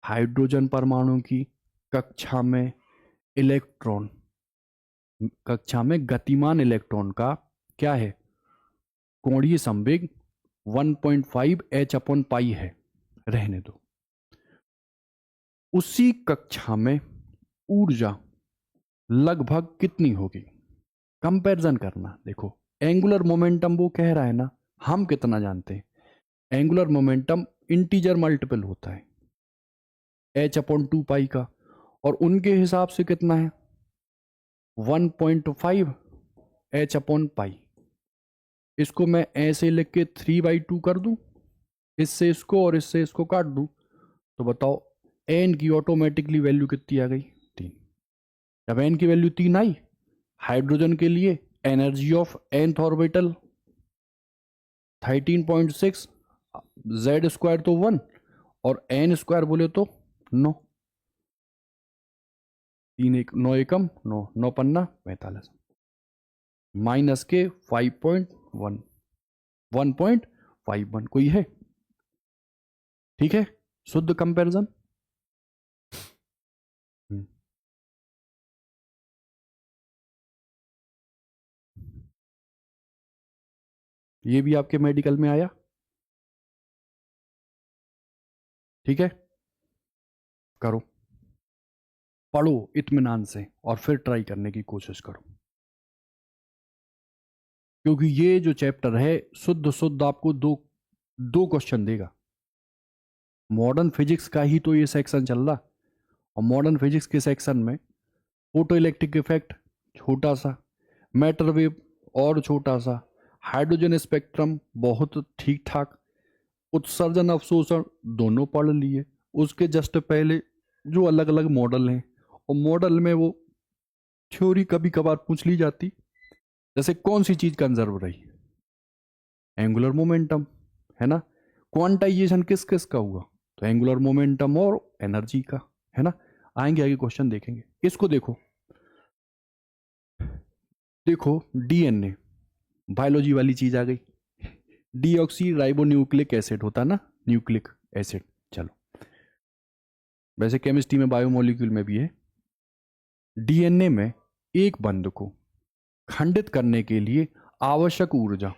हाइड्रोजन परमाणु की कक्षा में इलेक्ट्रॉन, कक्षा में गतिमान इलेक्ट्रॉन का क्या है, कोणीय संवेग 1.5 H/पाई है, रहने दो। उसी कक्षा में ऊर्जा लगभग कितनी होगी, कंपैरिजन करना। देखो एंगुलर मोमेंटम वो कह रहा है ना, हम कितना जानते हैं, एंगुलर मोमेंटम इंटीजर मल्टीपल होता है H/2 पाई का, और उनके हिसाब से कितना है 1.5 H/पाई। इसको मैं ऐसे लिख के 3/2 कर दूं, इससे इसको और इससे इसको काट दूं, तो बताओ n की ऑटोमेटिकली वैल्यू कितनी आ गई, 3। जब n की वैल्यू 3 आई, हाइड्रोजन के लिए energy of nth orbital 13.6, Z square तो 1 और एन स्क्वायर बोले तो 9, 3 एक 9 एकम 9, 9 पन्ना 45, माइनस के 5.1, 1.51 कोई है? ठीक है, शुद्ध कंपैरिजन। ये भी आपके मेडिकल में आया, ठीक है, करो, पढ़ो इत्मीनान से और फिर ट्राई करने की कोशिश करो, क्योंकि ये जो चैप्टर है शुद्ध आपको दो क्वेश्चन देगा। मॉडर्न फिजिक्स का ही तो ये सेक्शन चल रहा, और मॉडर्न फिजिक्स के सेक्शन में फोटो इलेक्ट्रिक इफेक्ट छोटा सा, मैटर वेव और छोटा सा, हाइड्रोजन स्पेक्ट्रम बहुत ठीक ठाक, उत्सर्जन अवशोषण दोनों पढ़ लिए। उसके जस्ट पहले जो अलग अलग मॉडल हैं, और मॉडल में वो थ्योरी कभी कभार पूछ ली जाती, जैसे कौन सी चीज कंजर्व रही, एंगुलर मोमेंटम, है ना। क्वांटाइजेशन किस किस का हुआ, तो एंगुलर मोमेंटम और एनर्जी का, है ना। आएंगे आगे क्वेश्चन देखेंगे। इसको देखो, देखो डीएनए, बायोलॉजी वाली चीज आ गई, डीऑक्सी राइबो न्यूक्लिक एसिड होता है ना, न्यूक्लिक एसिड। चलो, वैसे केमिस्ट्री में बायोमोलिक्यूल में भी है। डीएनए में एक बंध को खंडित करने के लिए आवश्यक ऊर्जा,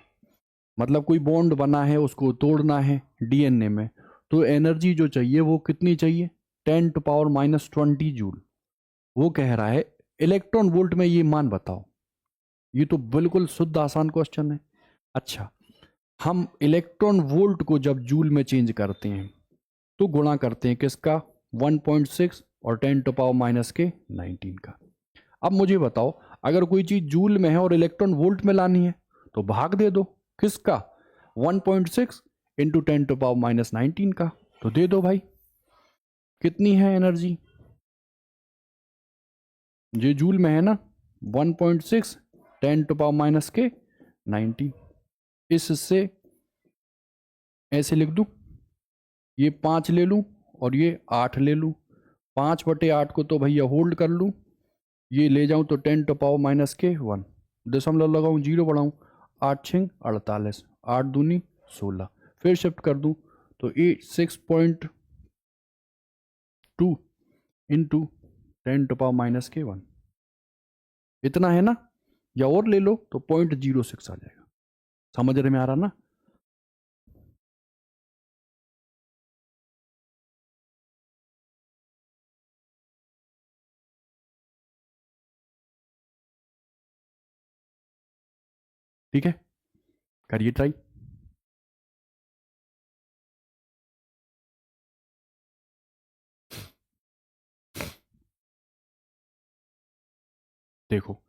मतलब कोई बॉन्ड बना है उसको तोड़ना है डीएनए में, तो एनर्जी जो चाहिए वो कितनी चाहिए, 10⁻⁻20 जूल। वो कह रहा है इलेक्ट्रॉन वोल्ट में ये मान बताओ। ये तो बिल्कुल शुद्ध आसान क्वेश्चन है। अच्छा, हम इलेक्ट्रॉन वोल्ट को जब जूल में चेंज करते हैं तो गुणा करते हैं किसका, 1.6 और 10⁻⁻19 का। अब मुझे बताओ, अगर कोई चीज जूल में है और इलेक्ट्रॉन वोल्ट में लानी है तो भाग दे दो, किसका, 1.6 इंटू 10⁻⁻19 का, तो दे दो भाई। कितनी है एनर्जी, ये जूल में है ना, 1.6 10⁻⁻19। इससे ऐसे लिख दूं, ये 5 ले लूं और ये 8 ले लूं, 5/8 को तो भैया होल्ड कर लूं, ये ले जाऊं तो 10⁻⁻1, दशमलव लगाऊं, 0 बढ़ाऊं, 8×6 48, 8 दूनी 16, फिर शिफ्ट कर दूं तो 6.2 इंटू 10⁻⁻1, इतना है ना, या और ले लो तो 0.06 आ जाएगा। समझ रहे में आ रहा ना। ठीक है, करिए ट्राई। देखो,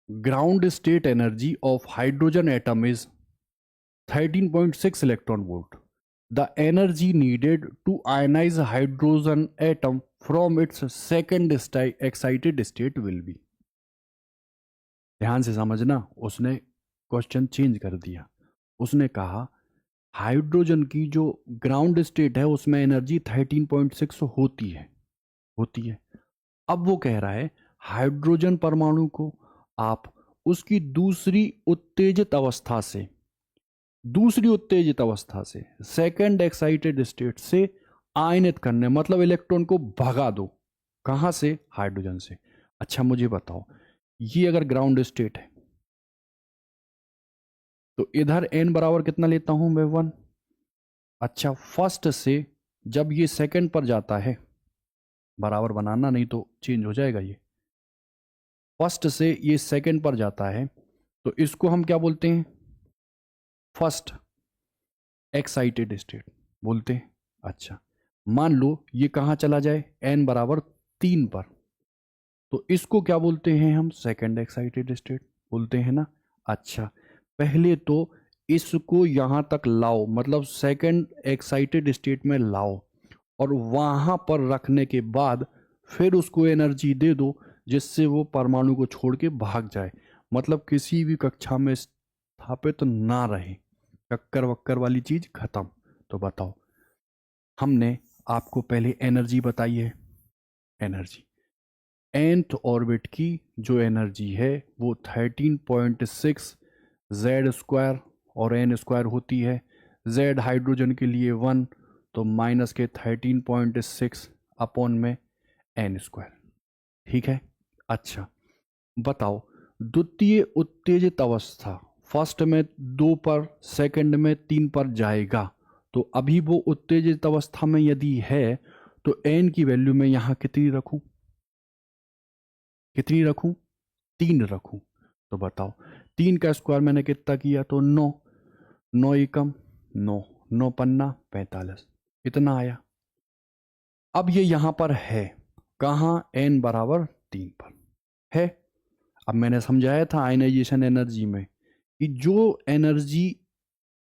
ground state energy of hydrogen atom is 13.6 electron volt. The energy needed to ionize hydrogen atom from its second excited state will be। ध्यान से समझना, उसने क्वेश्चन चेंज कर दिया। उसने कहा हाइड्रोजन की जो ग्राउंड स्टेट है उसमें एनर्जी 13.6 होती है। अब वो कह रहा है हाइड्रोजन परमाणु को आप उसकी दूसरी उत्तेजित अवस्था से सेकंड एक्साइटेड स्टेट से आयनित करने, मतलब इलेक्ट्रॉन को भगा दो, कहां से, हाइड्रोजन से। अच्छा मुझे बताओ, ये अगर ग्राउंड स्टेट है तो इधर n बराबर कितना लेता हूं मैं, 1। अच्छा, फर्स्ट से जब ये सेकंड पर जाता है, बराबर बनाना नहीं तो चेंज हो जाएगा, ये फर्स्ट से ये सेकंड पर जाता है तो इसको हम क्या बोलते हैं, फर्स्ट एक्साइटेड स्टेट बोलते हैं। अच्छा, मान लो ये कहां चला जाए, n बराबर 3 पर, तो इसको क्या बोलते हैं हम, सेकंड एक्साइटेड स्टेट बोलते हैं ना। अच्छा, पहले तो इसको यहां तक लाओ, मतलब सेकंड एक्साइटेड स्टेट में लाओ, और वहां पर रखने के बाद फिर उसको एनर्जी दे दो जिससे वो परमाणु को छोड़ के भाग जाए। मतलब किसी भी कक्षा में प्रतिस्थापित ना रहे, चक्कर वक्कर वाली चीज खत्म। तो बताओ, हमने आपको पहले एनर्जी बताई है, एनर्जी nth ऑर्बिट की जो एनर्जी है वो 13.6 जेड स्क्वायर और एन स्क्वायर होती है। जेड हाइड्रोजन के लिए 1, तो माइनस के 13.6 अपॉन में एन स्क्वायर। ठीक है, अच्छा बताओ, द्वितीय उत्तेजित अवस्था फर्स्ट में 2 पर, सेकंड में 3 पर जाएगा, तो अभी वो उत्तेजित अवस्था में यदि है तो एन की वैल्यू में यहां कितनी रखूं, कितनी रखूं, 3 रखूं। तो बताओ 3 का स्क्वायर मैंने कितना किया, तो 9, 9 एकम 9, 9 पन्ना 45, इतना आया। अब ये यहां पर है कहां, n बराबर 3 पर है। अब मैंने समझाया था आयनाइजेशन एनर्जी में कि जो एनर्जी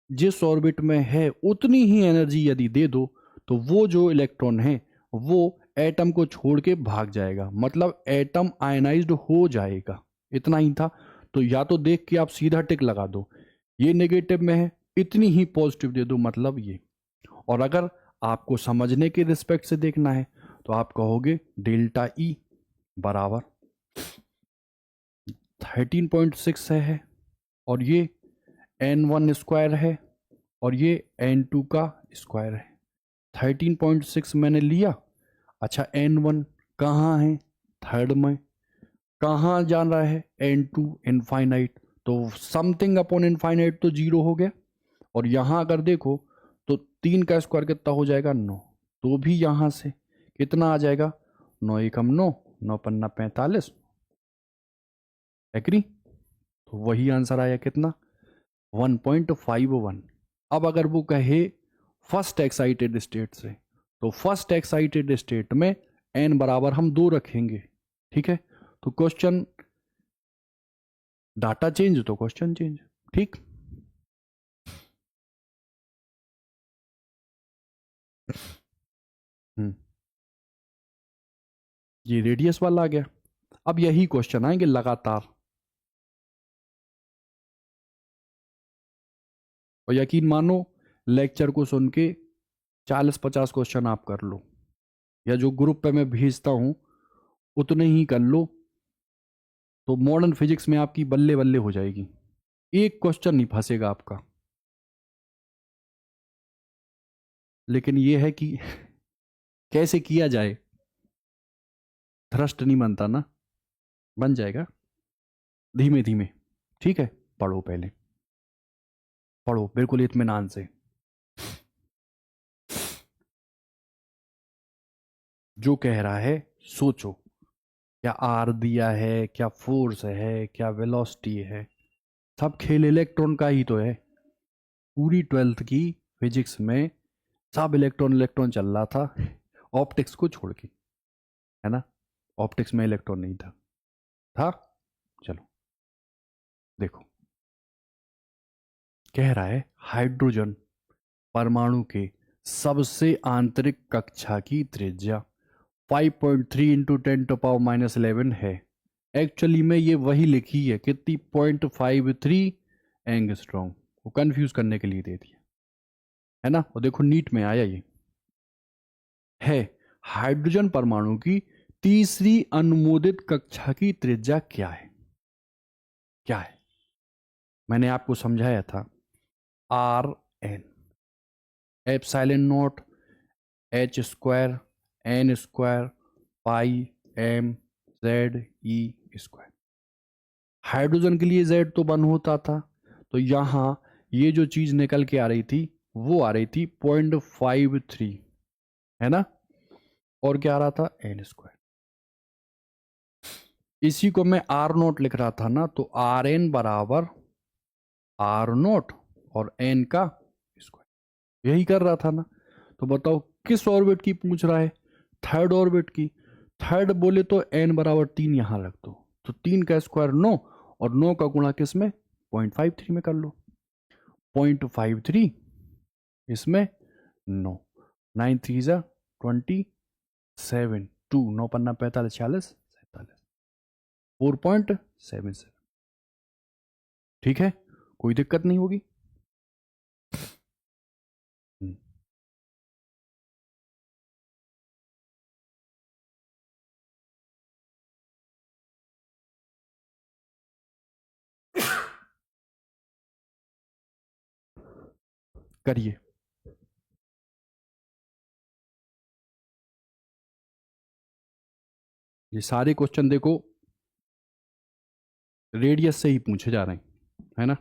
जिस ऑर्बिट में है उतनी ही एनर्जी यदि दे दो तो वो जो इलेक्ट्रॉन है वो एटम को छोड़ के भाग जाएगा, मतलब एटम आयनाइज्ड हो जाएगा। इतना ही था। तो या तो देख के आप सीधा टिक लगा दो, ये नेगेटिव में है, इतनी ही पॉजिटिव दे दो, मतलब ये। और अगर आपको समझने के रिस्पेक्ट से देखना है तो आप कहोगे डेल्टा ई बराबर 13.6 है और ये n1 स्क्वायर है और ये n2 का स्क्वायर है। 13.6 मैंने लिया। अच्छा n1 कहाँ है, थर्ड में। कहाँ जान रहा है, n2 इनफाइनाइट, तो समथिंग अपॉन इनफाइनाइट तो 0 हो गया। और यहां अगर देखो तो 3 का स्क्वायर कितना हो जाएगा, 9, तो भी यहां से कितना आ जाएगा, 9 एकम 9, 9 पन्ना 45, एग्री। तो वही आंसर आया कितना, 1.51। अब अगर वो कहे फर्स्ट एक्साइटेड स्टेट से, तो फर्स्ट एक्साइटेड स्टेट में n बराबर हम 2 रखेंगे। ठीक है, तो क्वेश्चन डाटा चेंज तो क्वेश्चन चेंज। ठीक, ये रेडियस वाला आ गया। अब यही क्वेश्चन आएंगे लगातार, और यकीन मानो लेक्चर को सुन के 40-50 क्वेश्चन आप कर लो, या जो ग्रुप पे मैं भेजता हूं उतने ही कर लो, तो मॉडर्न फिजिक्स में आपकी बल्ले बल्ले हो जाएगी, एक क्वेश्चन नहीं फंसेगा आपका। लेकिन यह है कि कैसे किया जाए, थ्रस्ट नहीं बनता ना, बन जाएगा धीमे धीमे। ठीक है, पढ़ो पहले, पढ़ो बिल्कुल इत्मीनान से। जो कह रहा है सोचो, क्या आर दिया है, क्या फोर्स है, क्या वेलोसिटी है, सब खेल इलेक्ट्रॉन का ही तो है। पूरी 12th की फिजिक्स में सब इलेक्ट्रॉन इलेक्ट्रॉन चल रहा था, ऑप्टिक्स को छोड़ के, है ना। ऑप्टिक्स में इलेक्ट्रॉन नहीं था, था। चलो देखो, कह रहा है हाइड्रोजन परमाणु के सबसे आंतरिक कक्षा की त्रिज्या 5.3 इंटू 10⁻⁻11 है। एक्चुअली में ये वही लिखी है कितनी, 0.53 एंगस्ट्रॉम, वो कंफ्यूज करने के लिए दे दिया, है ना। और देखो नीट में आया ये है, हाइड्रोजन परमाणु की तीसरी अनुमोदित कक्षा की त्रिज्या क्या है, क्या है। मैंने आपको समझाया था, R N epsilon naught H square N square pi M Z E square. Hydrogen के लिए जेड तो 1 होता था, तो यहां ये जो चीज निकल के आ रही थी वो आ रही थी 0.53, है ना। और क्या आ रहा था, एन स्क्वायर। इसी को मैं आर नोट लिख रहा था ना, तो आर एन बराबर आर नोट और एन का स्क्वायर, यही कर रहा था ना। तो बताओ किस ऑर्बिट की पूछ रहा है, थर्ड ऑर्बिट की। थर्ड बोले तो एन बराबर 3 यहां रख दो, तो 3 का स्क्वायर 9, और 9 का गुणा किस में, 0.53 में कर लो। 0.53 इसमें 9, 9 3 जा 27, 2 9 पन्ना 45 46 47, 4.77। ठीक है, कोई दिक्कत नहीं होगी। हम्म, करिए। ये सारे क्वेश्चन देखो रेडियस से ही पूछे जा रहे हैं, है ना।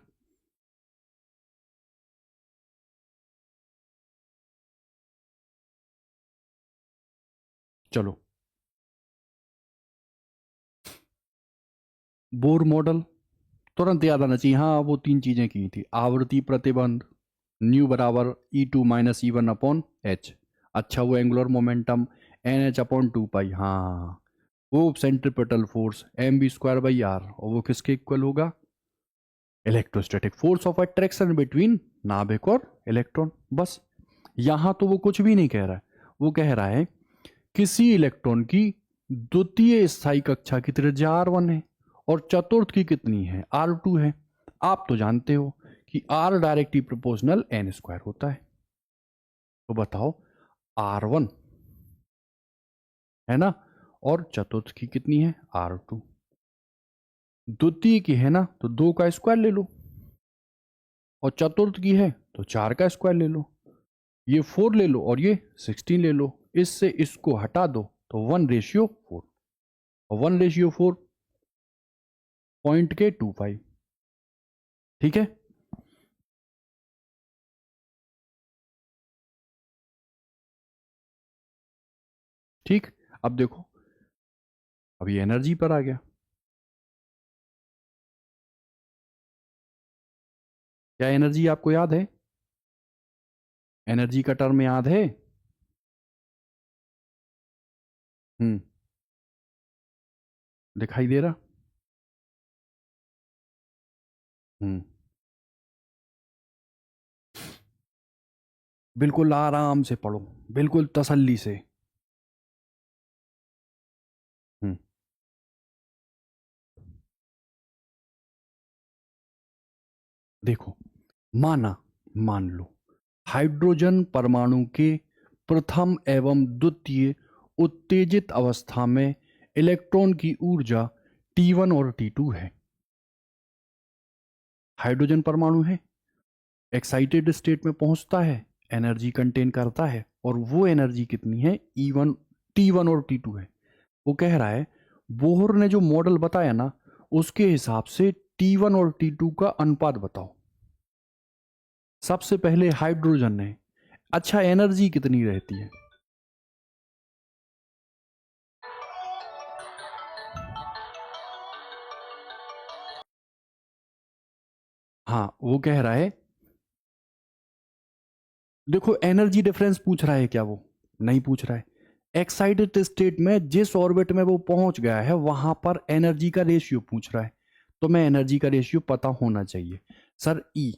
चलो, बोर मॉडल तुरंत याद आना चाहिए। हाँ, वो तीन चीजें की थी, आवर्ती प्रतिबंध, न्यू बराबर E2 - E1/h। अच्छा, वो एंगुलर मोमेंटम NH/2 पाई। हाँ, वो सेंट्रीपिटल फोर्स mv²/r, और वो किसके इक्वल होगा? Electrostatic force of attraction between नाभिक और इलेक्ट्रॉन। बस, यहां तो वो कुछ भी नहीं कह रहा है। वो कह रहा है किसी इलेक्ट्रॉन की द्वितीय स्थायी कक्षा की त्रिज्या R1 है और चतुर्थ की कितनी है? R2 है। आप तो जानते हो कि R डायरेक्टली प्रोपोर्शनल n² होता है। तो बताओ, R1 है ना, और चतुर्थ की कितनी है? R2। द्वितीय की है ना, तो 2 का स्क्वायर ले लो, और चतुर्थ की है तो 4 का स्क्वायर ले लो। ये 4 ले लो और ये 16 ले लो। इससे इसको हटा दो तो 1:4, और 1:4 पॉइंट के 25। ठीक है। ठीक, अब देखो, अभी एनर्जी पर आ गया। क्या एनर्जी आपको याद है? एनर्जी का टर्म याद है? हम्म, दिखाई दे रहा? हम्म, बिल्कुल आराम से पढ़ो, बिल्कुल तसल्ली से। हम्म, देखो, माना, मान लो हाइड्रोजन परमाणु के प्रथम एवं द्वितीय उत्तेजित अवस्था में इलेक्ट्रॉन की ऊर्जा T1 और T2 है। हाइड्रोजन परमाणु है, एक्साइटेड स्टेट में पहुंचता है, एनर्जी कंटेन करता है, और वो एनर्जी कितनी है? E1, T1 और T2 है। वो कह रहा है बोहर ने जो मॉडल बताया ना, उसके हिसाब से T1 और T2 का अनुपात बताओ। सबसे पहले हाइड्रोजन ने, अच्छा एनर्जी कितनी रहती है? हाँ, वो कह रहा है, देखो एनर्जी डिफरेंस पूछ रहा है क्या? वो नहीं पूछ रहा है। एक्साइटेड स्टेट में जिस ऑर्बिट में वो पहुंच गया है वहां पर एनर्जी का रेशियो पूछ रहा है। तो मैं एनर्जी का रेशियो पता होना चाहिए। सर, ई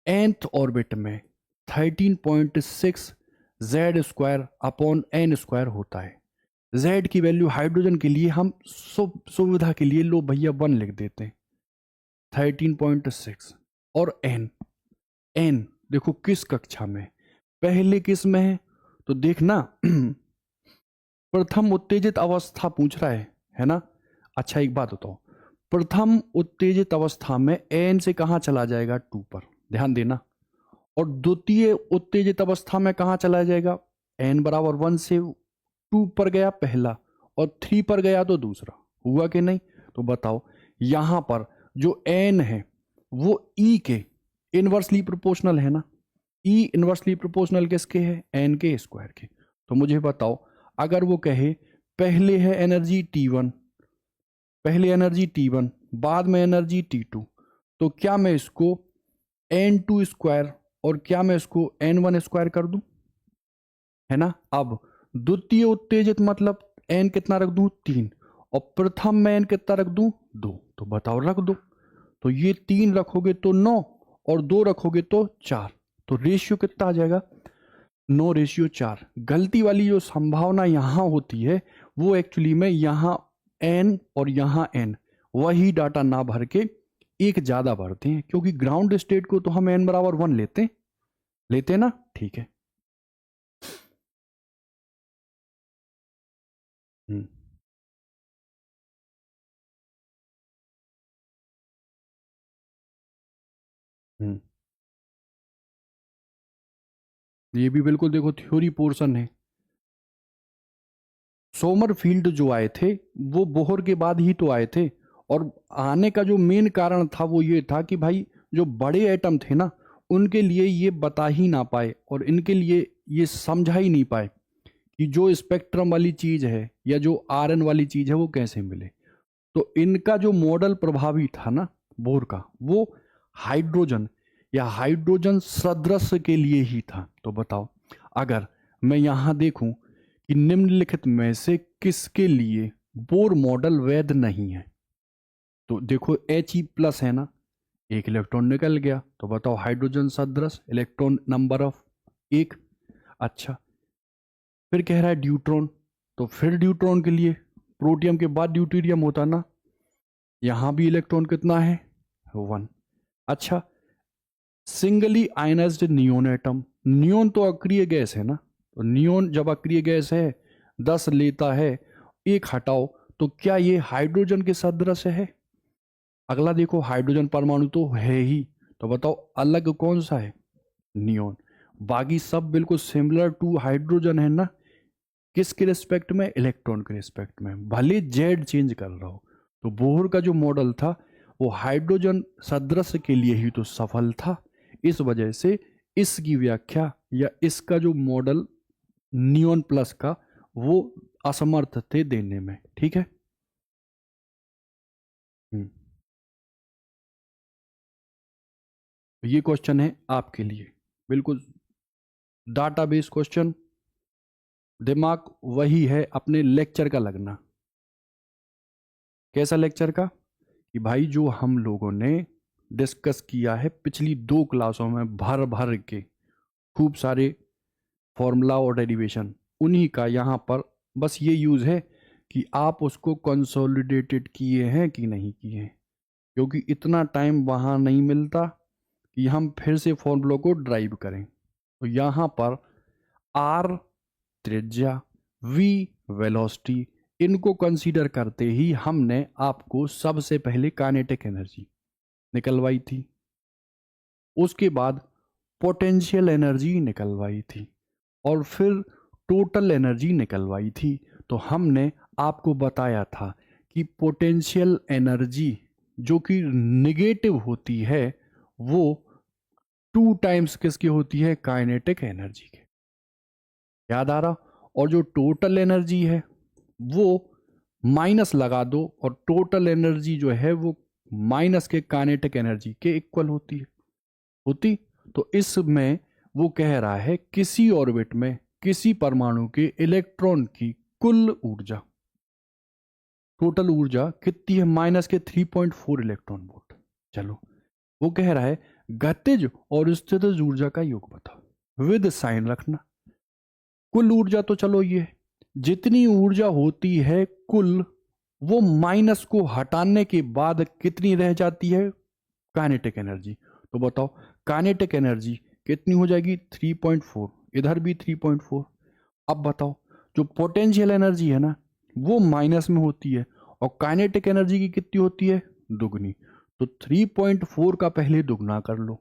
nth ऑर्बिट में 13.6 Z² अपॉन n² होता है। Z की वैल्यू हाइड्रोजन के लिए हम सुविधा के लिए लो भैया 1 लिख देते हैं, 13.6। और n देखो किस कक्षा में, पहले किस में है? तो देखना प्रथम उत्तेजित अवस्था पूछ रहा है ना। अच्छा, एक बात बताओ, प्रथम उत्तेजित अवस्था में n से कहां चला जाएगा? 2 पर, ध्यान देना। और द्वितीय उत्तेजित अवस्था में कहां चला जाएगा? n बराबर 1 से 2 पर गया पहला, और 3 पर गया तो दूसरा। हुआ कि नहीं? तो बताओ, यहां पर जो n है वो e के इनवर्सली प्रोपोर्शनल है ना। e इनवर्सली प्रोपोर्शनल किसके है? n के स्क्वायर के। तो मुझे बताओ, अगर वो कहे पहले है एनर्जी T1, पहले एनर्जी T1 बाद में एनर्जी T2, तो क्या मैं इसको n² और क्या मैं इसको n1² कर दूं? है ना। अब द्वितीय उत्तेजित मतलब n कितना रख दूं? 3, और प्रथम में n कितना रख दूं? 2। तो बताओ, रख दो। तो ये 3 रखोगे तो 9, और 2 रखोगे तो 4। तो रेशियो कितना आ जाएगा? 9:4। गलती वाली जो संभावना यहां होती है वो एक्चुअली में यहां n और यहां n, वही डाटा ना भर के एक ज़्यादा भरते हैं, क्योंकि ग्राउंड स्टेट को तो हम n=1 लेते हैं ना, ठीक है। हम्म हम्म ये भी बिल्कुल देखो थ्योरी पोर्शन है। सोमरफील्ड जो आए थे वो बोहर के बाद ही तो आए थे, और आने का जो मेन कारण था वो ये था कि भाई जो बड़े एटम थे ना, उनके लिए ये बता ही ना पाए और इनके लिए ये समझा ही नहीं पाए कि जो स्पेक्ट्रम वाली चीज है या जो आरएन वाली चीज है वो कैसे मिले। तो इनका जो मॉडल प्रभावी था ना बोर का, वो हाइड्रोजन या हाइड्रोजन सदृश के लिए ही था। तो बताओ, अगर मैं यहां देखूं कि निम्नलिखित में से किसके लिए बोर मॉडल वैध नहीं है, तो देखो He+ है ना, एक इलेक्ट्रॉन निकल गया, तो बताओ हाइड्रोजन सदृश इलेक्ट्रॉन नंबर ऑफ एक। अच्छा, फिर कह रहा है ड्यूट्रॉन, तो फिर ड्यूट्रॉन के लिए प्रोटियम के बाद ड्यूटेरियम होता ना, यहां भी इलेक्ट्रॉन कितना है, 1। अच्छा, singly ionised neon atom, neon तो अक्रिय गैस है ना, तो नियोन जब अक्रिय गैस है 10 लेता है, एक हटाओ, तो क्या ये हाइड्रोजन के सदृश है? अगला देखो, हाइड्रोजन परमाणु तो है ही, तो बताओ अलग कौन सा है, नियोन। बाकी सब बिल्कुल सिमिलर टू हाइड्रोजन है ना, किसके रिस्पेक्ट में, इलेक्ट्रॉन के रिस्पेक्ट में, भले जेड चेंज कर रहा हो। तो बोहर का जो मॉडल था वो हाइड्रोजन सदृश के लिए ही तो सफल था। इस वजह से इसकी व्याख्या या इसका जो मॉडल नियोन प्लस का, वो असमर्थ थे देने में, ठीक है। हम्म, ये क्वेश्चन है आपके लिए, बिल्कुल डाटाबेस क्वेश्चन। दिमाग वही है अपने लेक्चर का लगना। कैसा लेक्चर का, कि भाई जो हम लोगों ने डिस्कस किया है पिछली 2 क्लासों में भर भर के, खूब सारे फॉर्मूला और डेरिवेशन, उन्हीं का यहाँ पर बस ये यूज़ है कि आप उसको कंसोलिडेटेड किए हैं कि नहीं किए हैं, क्योंकि इतना टाइम वहाँ नहीं मिलता कि हम फिर से फॉर्मूलों को ड्राइव करें। तो यहाँ पर आर त्रिज्या, वी वेलोसिटी, इनको कंसीडर करते ही हमने आपको सबसे पहले काइनेटिक एनर्जी निकलवाई थी, उसके बाद पोटेंशियल एनर्जी निकलवाई थी, और फिर टोटल एनर्जी निकलवाई थी। तो हमने आपको बताया था कि पोटेंशियल एनर्जी जो कि निगेटिव होती है, वो 2 टाइम्स किसकी होती है, काइनेटिक एनर्जी के। याद आ रहा? और जो टोटल एनर्जी है वो माइनस लगा दो, और टोटल एनर्जी जो है वो माइनस के काइनेटिक एनर्जी के इक्वल होती। तो इसमें वो कह रहा है किसी ऑर्बिट में किसी परमाणु के इलेक्ट्रॉन की कुल ऊर्जा, टोटल ऊर्जा कितनी है, माइनस के 3.4 इलेक्ट्रॉन वोल्ट। चलो, वो कह रहा है गतिज और स्थितिज ऊर्जा का योग बताओ, विद साइन रखना। कुल ऊर्जा तो चलो ये जितनी ऊर्जा होती है कुल, वो माइनस को हटाने के बाद कितनी रह जाती है, काइनेटिक एनर्जी। तो बताओ काइनेटिक एनर्जी कितनी हो जाएगी, 3.4, इधर भी 3.4। अब बताओ जो पोटेंशियल एनर्जी है ना, वो माइनस में होती है, और काइनेटिक एनर्जी की कितनी होती है, दुगनी। तो 3.4 का पहले दुगना कर लो,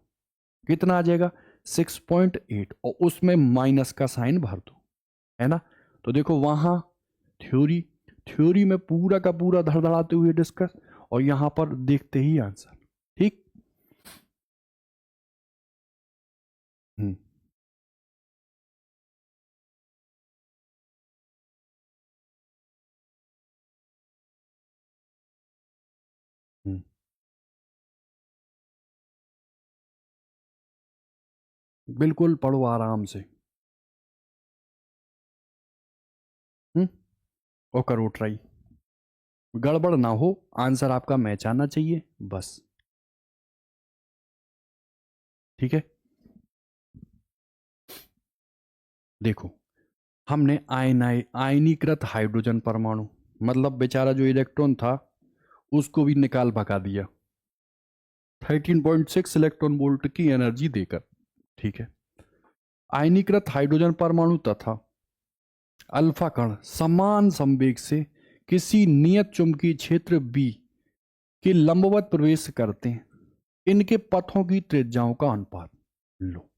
कितना आ जाएगा, 6.8, और उसमें माइनस का साइन भर दो, है ना। तो देखो वहां थ्योरी थ्योरी में पूरा का पूरा धड़धड़ाते हुए डिस्कस, और यहां पर देखते ही आंसर, ठीक। हम्म हम्म बिल्कुल पढ़ो आराम से। हम्म और करो ट्राई, गड़बड़ ना हो, आंसर आपका मैच आना चाहिए बस, ठीक है। देखो, हमने आयनीकृत हाइड्रोजन परमाणु, मतलब बेचारा जो इलेक्ट्रॉन था उसको भी निकाल भगा दिया, 13.6 इलेक्ट्रॉन वोल्ट की एनर्जी देकर। ठीक है। आयनीकृत हाइड्रोजन परमाणु तथा अल्फा कण समान संवेग से किसी नियत चुंबकीय क्षेत्र बी के लंबवत प्रवेश करते हैं। इनके पथों की त्रिज्याओं का अनुपात लो।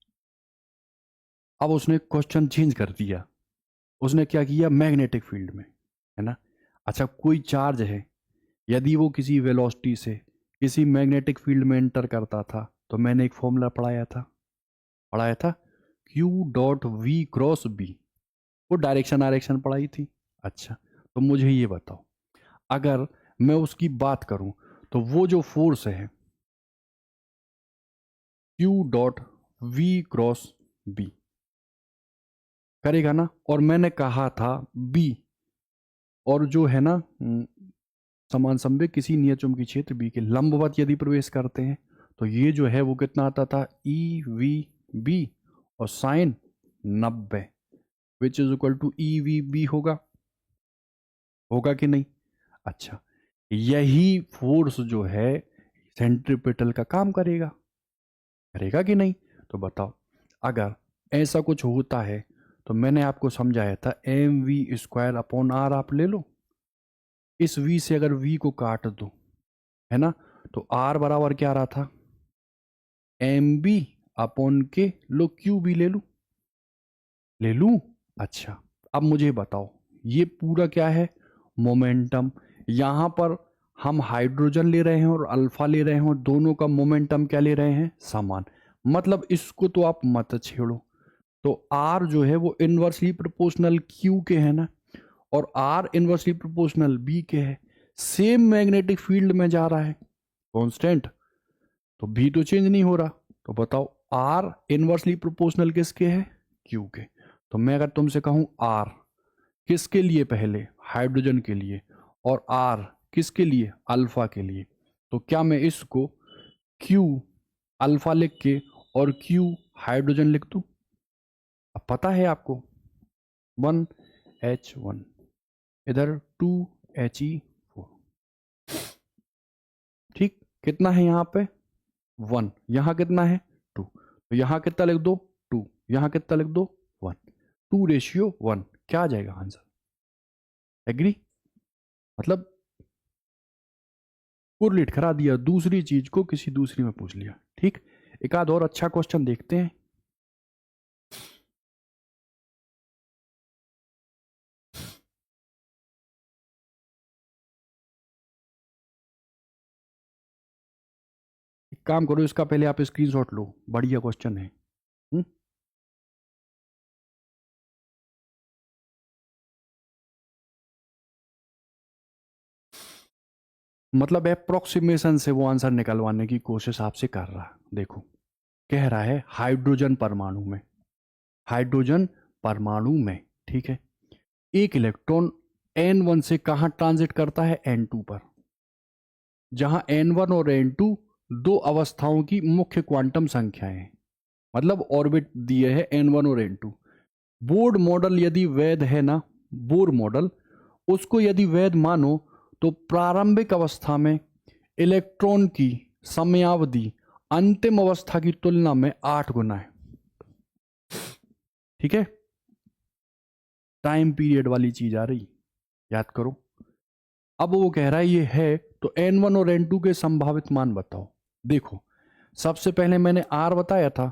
अब उसने क्वेश्चन चेंज कर दिया। उसने क्या किया, मैग्नेटिक फील्ड में, है ना। अच्छा, कोई चार्ज है, यदि वो किसी वेलोसिटी से किसी मैग्नेटिक फील्ड में एंटर करता था तो मैंने एक फॉर्मूला पढ़ाया था Q dot V cross B। वो डायरेक्शन पढ़ाई थी। अच्छा, तो मुझे ये बताओ, अगर मैं उसकी बात करूं तो वो जो फोर्स है Q dot V cross B करेगा ना। और मैंने कहा था B, और जो है ना समान संवेग किसी नियत चुंबकीय क्षेत्र B के लंबवत यदि प्रवेश करते हैं तो ये जो है वो कितना आता था, EVB और sine 90 which is equal to EVB होगा कि नहीं। अच्छा, यही फोर्स जो है सेंट्रीपिटल का काम करेगा कि नहीं। तो बताओ, अगर ऐसा कुछ होता है तो मैंने आपको समझाया था mv² अपॉन r आप ले लो। इस v से अगर v को काट दो, है ना, तो r बराबर क्या रहा था, mb अपॉन के लो q भी ले लूं। अच्छा, अब मुझे बताओ, ये पूरा क्या है, मोमेंटम। यहां पर हम हाइड्रोजन ले रहे हैं और अल्फा ले रहे हैं, दोनों का मोमेंटम क्या ले रहे हैं, समान। मतलब इसको तो आप मत छेड़ो। तो R जो है वो इनवर्सली प्रोपोर्शनल Q के है ना, और R इनवर्सली प्रोपोर्शनल B के है। सेम मैग्नेटिक फील्ड में जा रहा है, कांस्टेंट, तो B तो चेंज नहीं हो रहा। तो बताओ R इनवर्सली प्रोपोर्शनल किसके है, Q के। तो मैं अगर तुमसे कहूं R किसके लिए, पहले हाइड्रोजन के लिए, और R किसके लिए, अल्फा के लिए, तो क्या मैं इसको Q अल्फा लिख के और Q हाइड्रोजन लिख दूं। अब पता है आपको 1H1 इधर 2He4। ठीक, कितना है यहाँ पे 1, यहाँ कितना है 2, तो यहाँ कितना लिख दो 2, यहाँ कितना लिख दो 1, 2:1। क्या आ जाएगा आंसर, एग्री। मतलब कोरिलेट करा दिया, दूसरी चीज को किसी दूसरी में पूछ लिया। ठीक, एक आध और अच्छा क्वेश्चन देखते हैं। एक काम करो, इसका पहले आप स्क्रीनशॉट लो, बढ़िया क्वेश्चन है। मतलब अप्रोक्सीमेशन से वो आंसर निकलवाने की कोशिश आपसे कर रहा है। देखो, कह रहा है हाइड्रोजन परमाणु में, ठीक है, एक इलेक्ट्रॉन N1 से कहां ट्रांजिट करता है, N2 पर, जहां N1 और N2 दो अवस्थाओं की मुख्य क्वांटम संख्याएं हैं। मतलब ऑर्बिट दिए है N1 और N2। बोर्ड मॉडल यदि वैध है ना, बोर मॉडल, उसको यदि वैध मानो तो प्रारंभिक अवस्था में इलेक्ट्रॉन की समयावधि अंतिम अवस्था की तुलना में 8 गुना है। ठीक है, टाइम पीरियड वाली चीज आ रही, याद करो। अब वो कह रहा है ये है, तो N1 और N2 के संभावित मान बताओ। देखो, सबसे पहले मैंने R बताया था,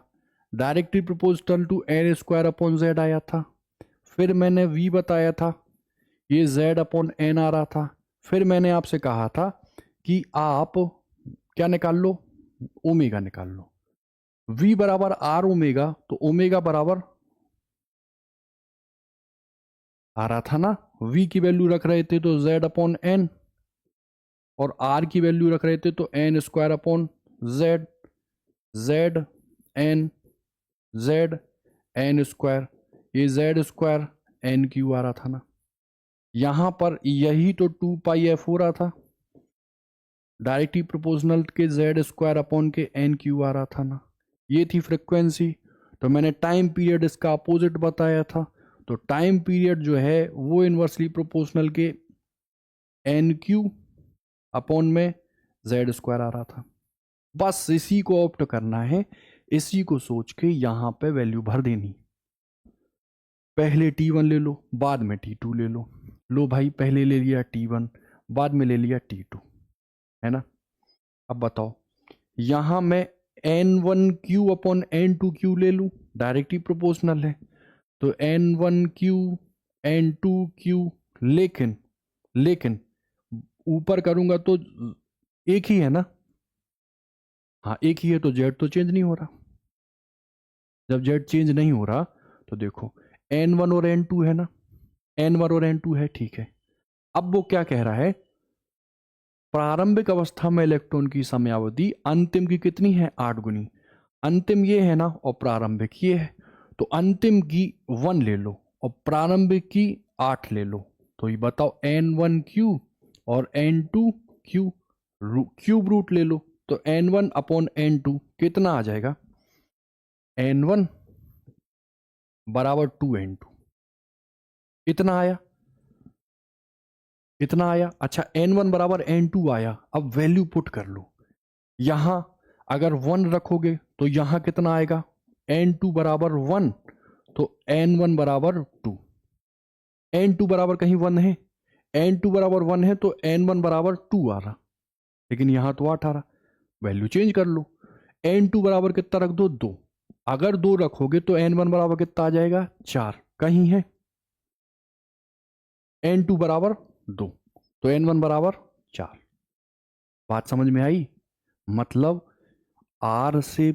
directly proportional to n² upon z आया था। फिर मैंने V बताया था, ये z अपॉन n आ रहा था। फिर मैंने आपसे कहा था कि आप क्या निकाल लो, ओमेगा निकाल लो। V बराबर R ओमेगा, तो ओमेगा बराबर आ रहा था ना, V की वैल्यू रख रहे थे तो z अपॉन n, और R की वैल्यू रख रहे थे तो n² upon z, z n² ये z² n³ आ रहा था ना। यहां पर यही तो 2πf हो रहा था, डायरेक्टली प्रोपोर्शनल के z² अपॉन के n³ आ रहा था ना। ये थी फ्रिक्वेंसी। तो मैंने टाइम पीरियड इसका अपोजिट बताया था, तो टाइम पीरियड जो है वो इनवर्सली प्रोपोर्शनल के n³ अपॉन में z² आ रहा था। बस इसी को ऑप्ट करना है, इसी को सोच के यहाँ पे वैल्यू भर देनी। पहले T1 ले लो, बाद में T2 ले लो भाई, पहले ले लिया T1, बाद में ले लिया T2, है ना। अब बताओ, यहाँ मैं N1Q अपॉन N2Q ले लूँ, डायरेक्टली प्रोपोर्शनल है, तो N1Q N2Q, लेकिन ऊपर करूंगा तो एक ही है ना, हाँ एक ही है, तो Z तो चेंज नहीं हो रहा। जब Z चेंज नहीं हो रहा तो देखो N1 और N2 है ना, N1 और N2 है, ठीक है। अब वो क्या कह रहा है, प्रारंभिक अवस्था में इलेक्ट्रॉन की समयावधि अंतिम की कितनी है, 8 गुनी। अंतिम ये है ना और प्रारंभिक ये है, तो अंतिम की 1 ले लो और प्रारंभिक की 8 ले लो, तो ये बताओ N1Q और N2Q, क्यूब रूट ले लो, तो N1 अपॉन N2 कितना आ जाएगा, N1 बराबर 2N2, इतना आया, इतना आया। अच्छा N1 बराबर N2 आया, अब वैल्यू पुट कर लो। यहां अगर 1 रखोगे तो यहां कितना आएगा, N2 बराबर 1, तो N1 बराबर 2, N2 बराबर कहीं 1 है, N2 बराबर 1 है तो N1 बराबर 2 आ रहा, लेकिन यहां तो 8 आ रहा, वैल्यू चेंज कर लो। N2 बराबर कितना रख दो, 2, अगर 2 रखोगे तो N1 बराबर कितना आ जाएगा, 4, कहीं है N2 बराबर 2, तो N1 बराबर 4। बात समझ में आई, मतलब R से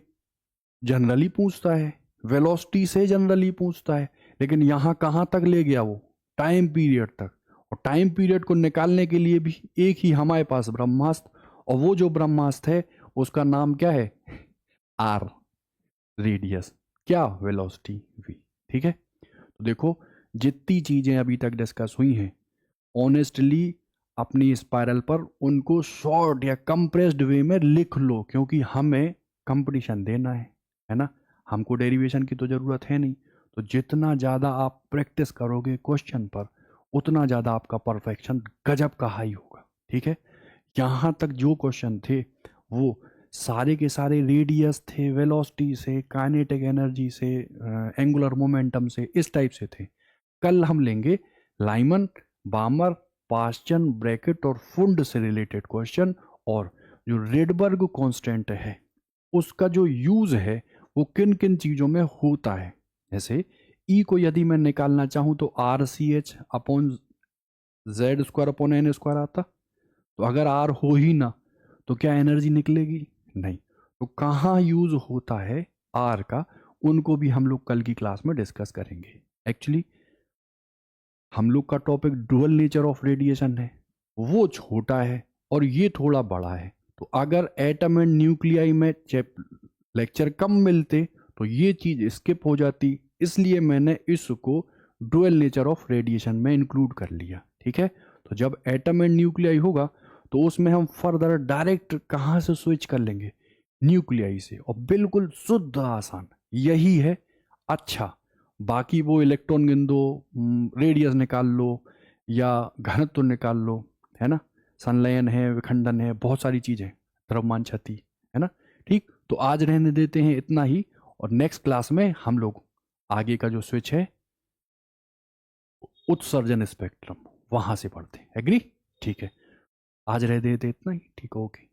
जनरली पूछता है, वेलोसिटी से जनरली पूछता है, लेकिन यहां कहां तक ले गया वो, टाइम पीरियड तक, और टाइम पीरियड को निकालने के लिए भी एक ही हमारे पास ब्रह्मास्त्र, और वो जो ब्रह्मास्त्र है उसका नाम क्या है, आर, रेडियस, क्या, वेलोसिटी v, ठीक है। तो देखो जितनी चीजें अभी तक डिस्कस हुई हैं, ऑनेस्टली अपनी स्पाइरल पर उनको शॉर्ट या कंप्रेस्ड वे में लिख लो, क्योंकि हमें कंपटीशन देना है ना, हमको डेरिवेशन की तो ज़रूरत है नहीं। तो जितना ज़्यादा आप प्रैक्टिस करोगे क्वेश्चन पर, उतना ज़्यादा आपका परफेक्शन गजब का हाई होगा, ठीक है। यहाँ तक जो क्वेश्चन थे वो सारे के सारे रेडियस थे, वेलोसिटी से, काइनेटिक एनर्जी से, एंगुलर मोमेंटम से, इस टाइप से थे। कल हम लेंगे लाइमन, बामर, पास्चन, ब्रैकेट और फुंड से रिलेटेड क्वेश्चन, और जो रेडबर्ग कांस्टेंट है उसका जो यूज है वो किन किन चीजों में होता है। जैसे ई को यदि मैं निकालना चाहूं तो RCH upon Z² upon N² आता, तो अगर R हो ही ना तो क्या एनर्जी निकलेगी, नहीं। तो कहाँ यूज होता है R का, उनको भी हम लोग कल की क्लास में डिस्कस करेंगे। एक्चुअली हम लोग का topic dual nature of radiation है, वो छोटा है और ये थोड़ा बड़ा है, तो अगर एटम एंड न्यूक्लियाई में लेक्चर कम मिलते तो ये चीज स्किप हो जाती, इसलिए मैंने इसको डुअल नेचर ऑफ रेडिएशन में इंक्लूड कर लिया, ठीक है। तो जब एटम एंड न्यूक्लियाई होगा तो उसमें हम फर्दर डायरेक्ट कहाँ से स्विच कर लेंगे, न्यूक्लियाई से, और बिल्कुल शुद्ध आसान यही है। अच्छा बाकी वो इलेक्ट्रॉन गिन दो, रेडियस निकाल लो या घनत्व निकाल लो, है ना, संलयन है, विखंडन है, बहुत सारी चीजें, द्रव्यमान क्षति, है ना। ठीक, तो आज रहने देते हैं इतना ही, और नेक्स्ट क्लास में हम लोग आगे का जो स्विच है उत्सर्जन स्पेक्ट्रम वहां से पढ़ते हैं, एग्री, ठीक है। आज रह देते इतना ही, ठीक, ओके।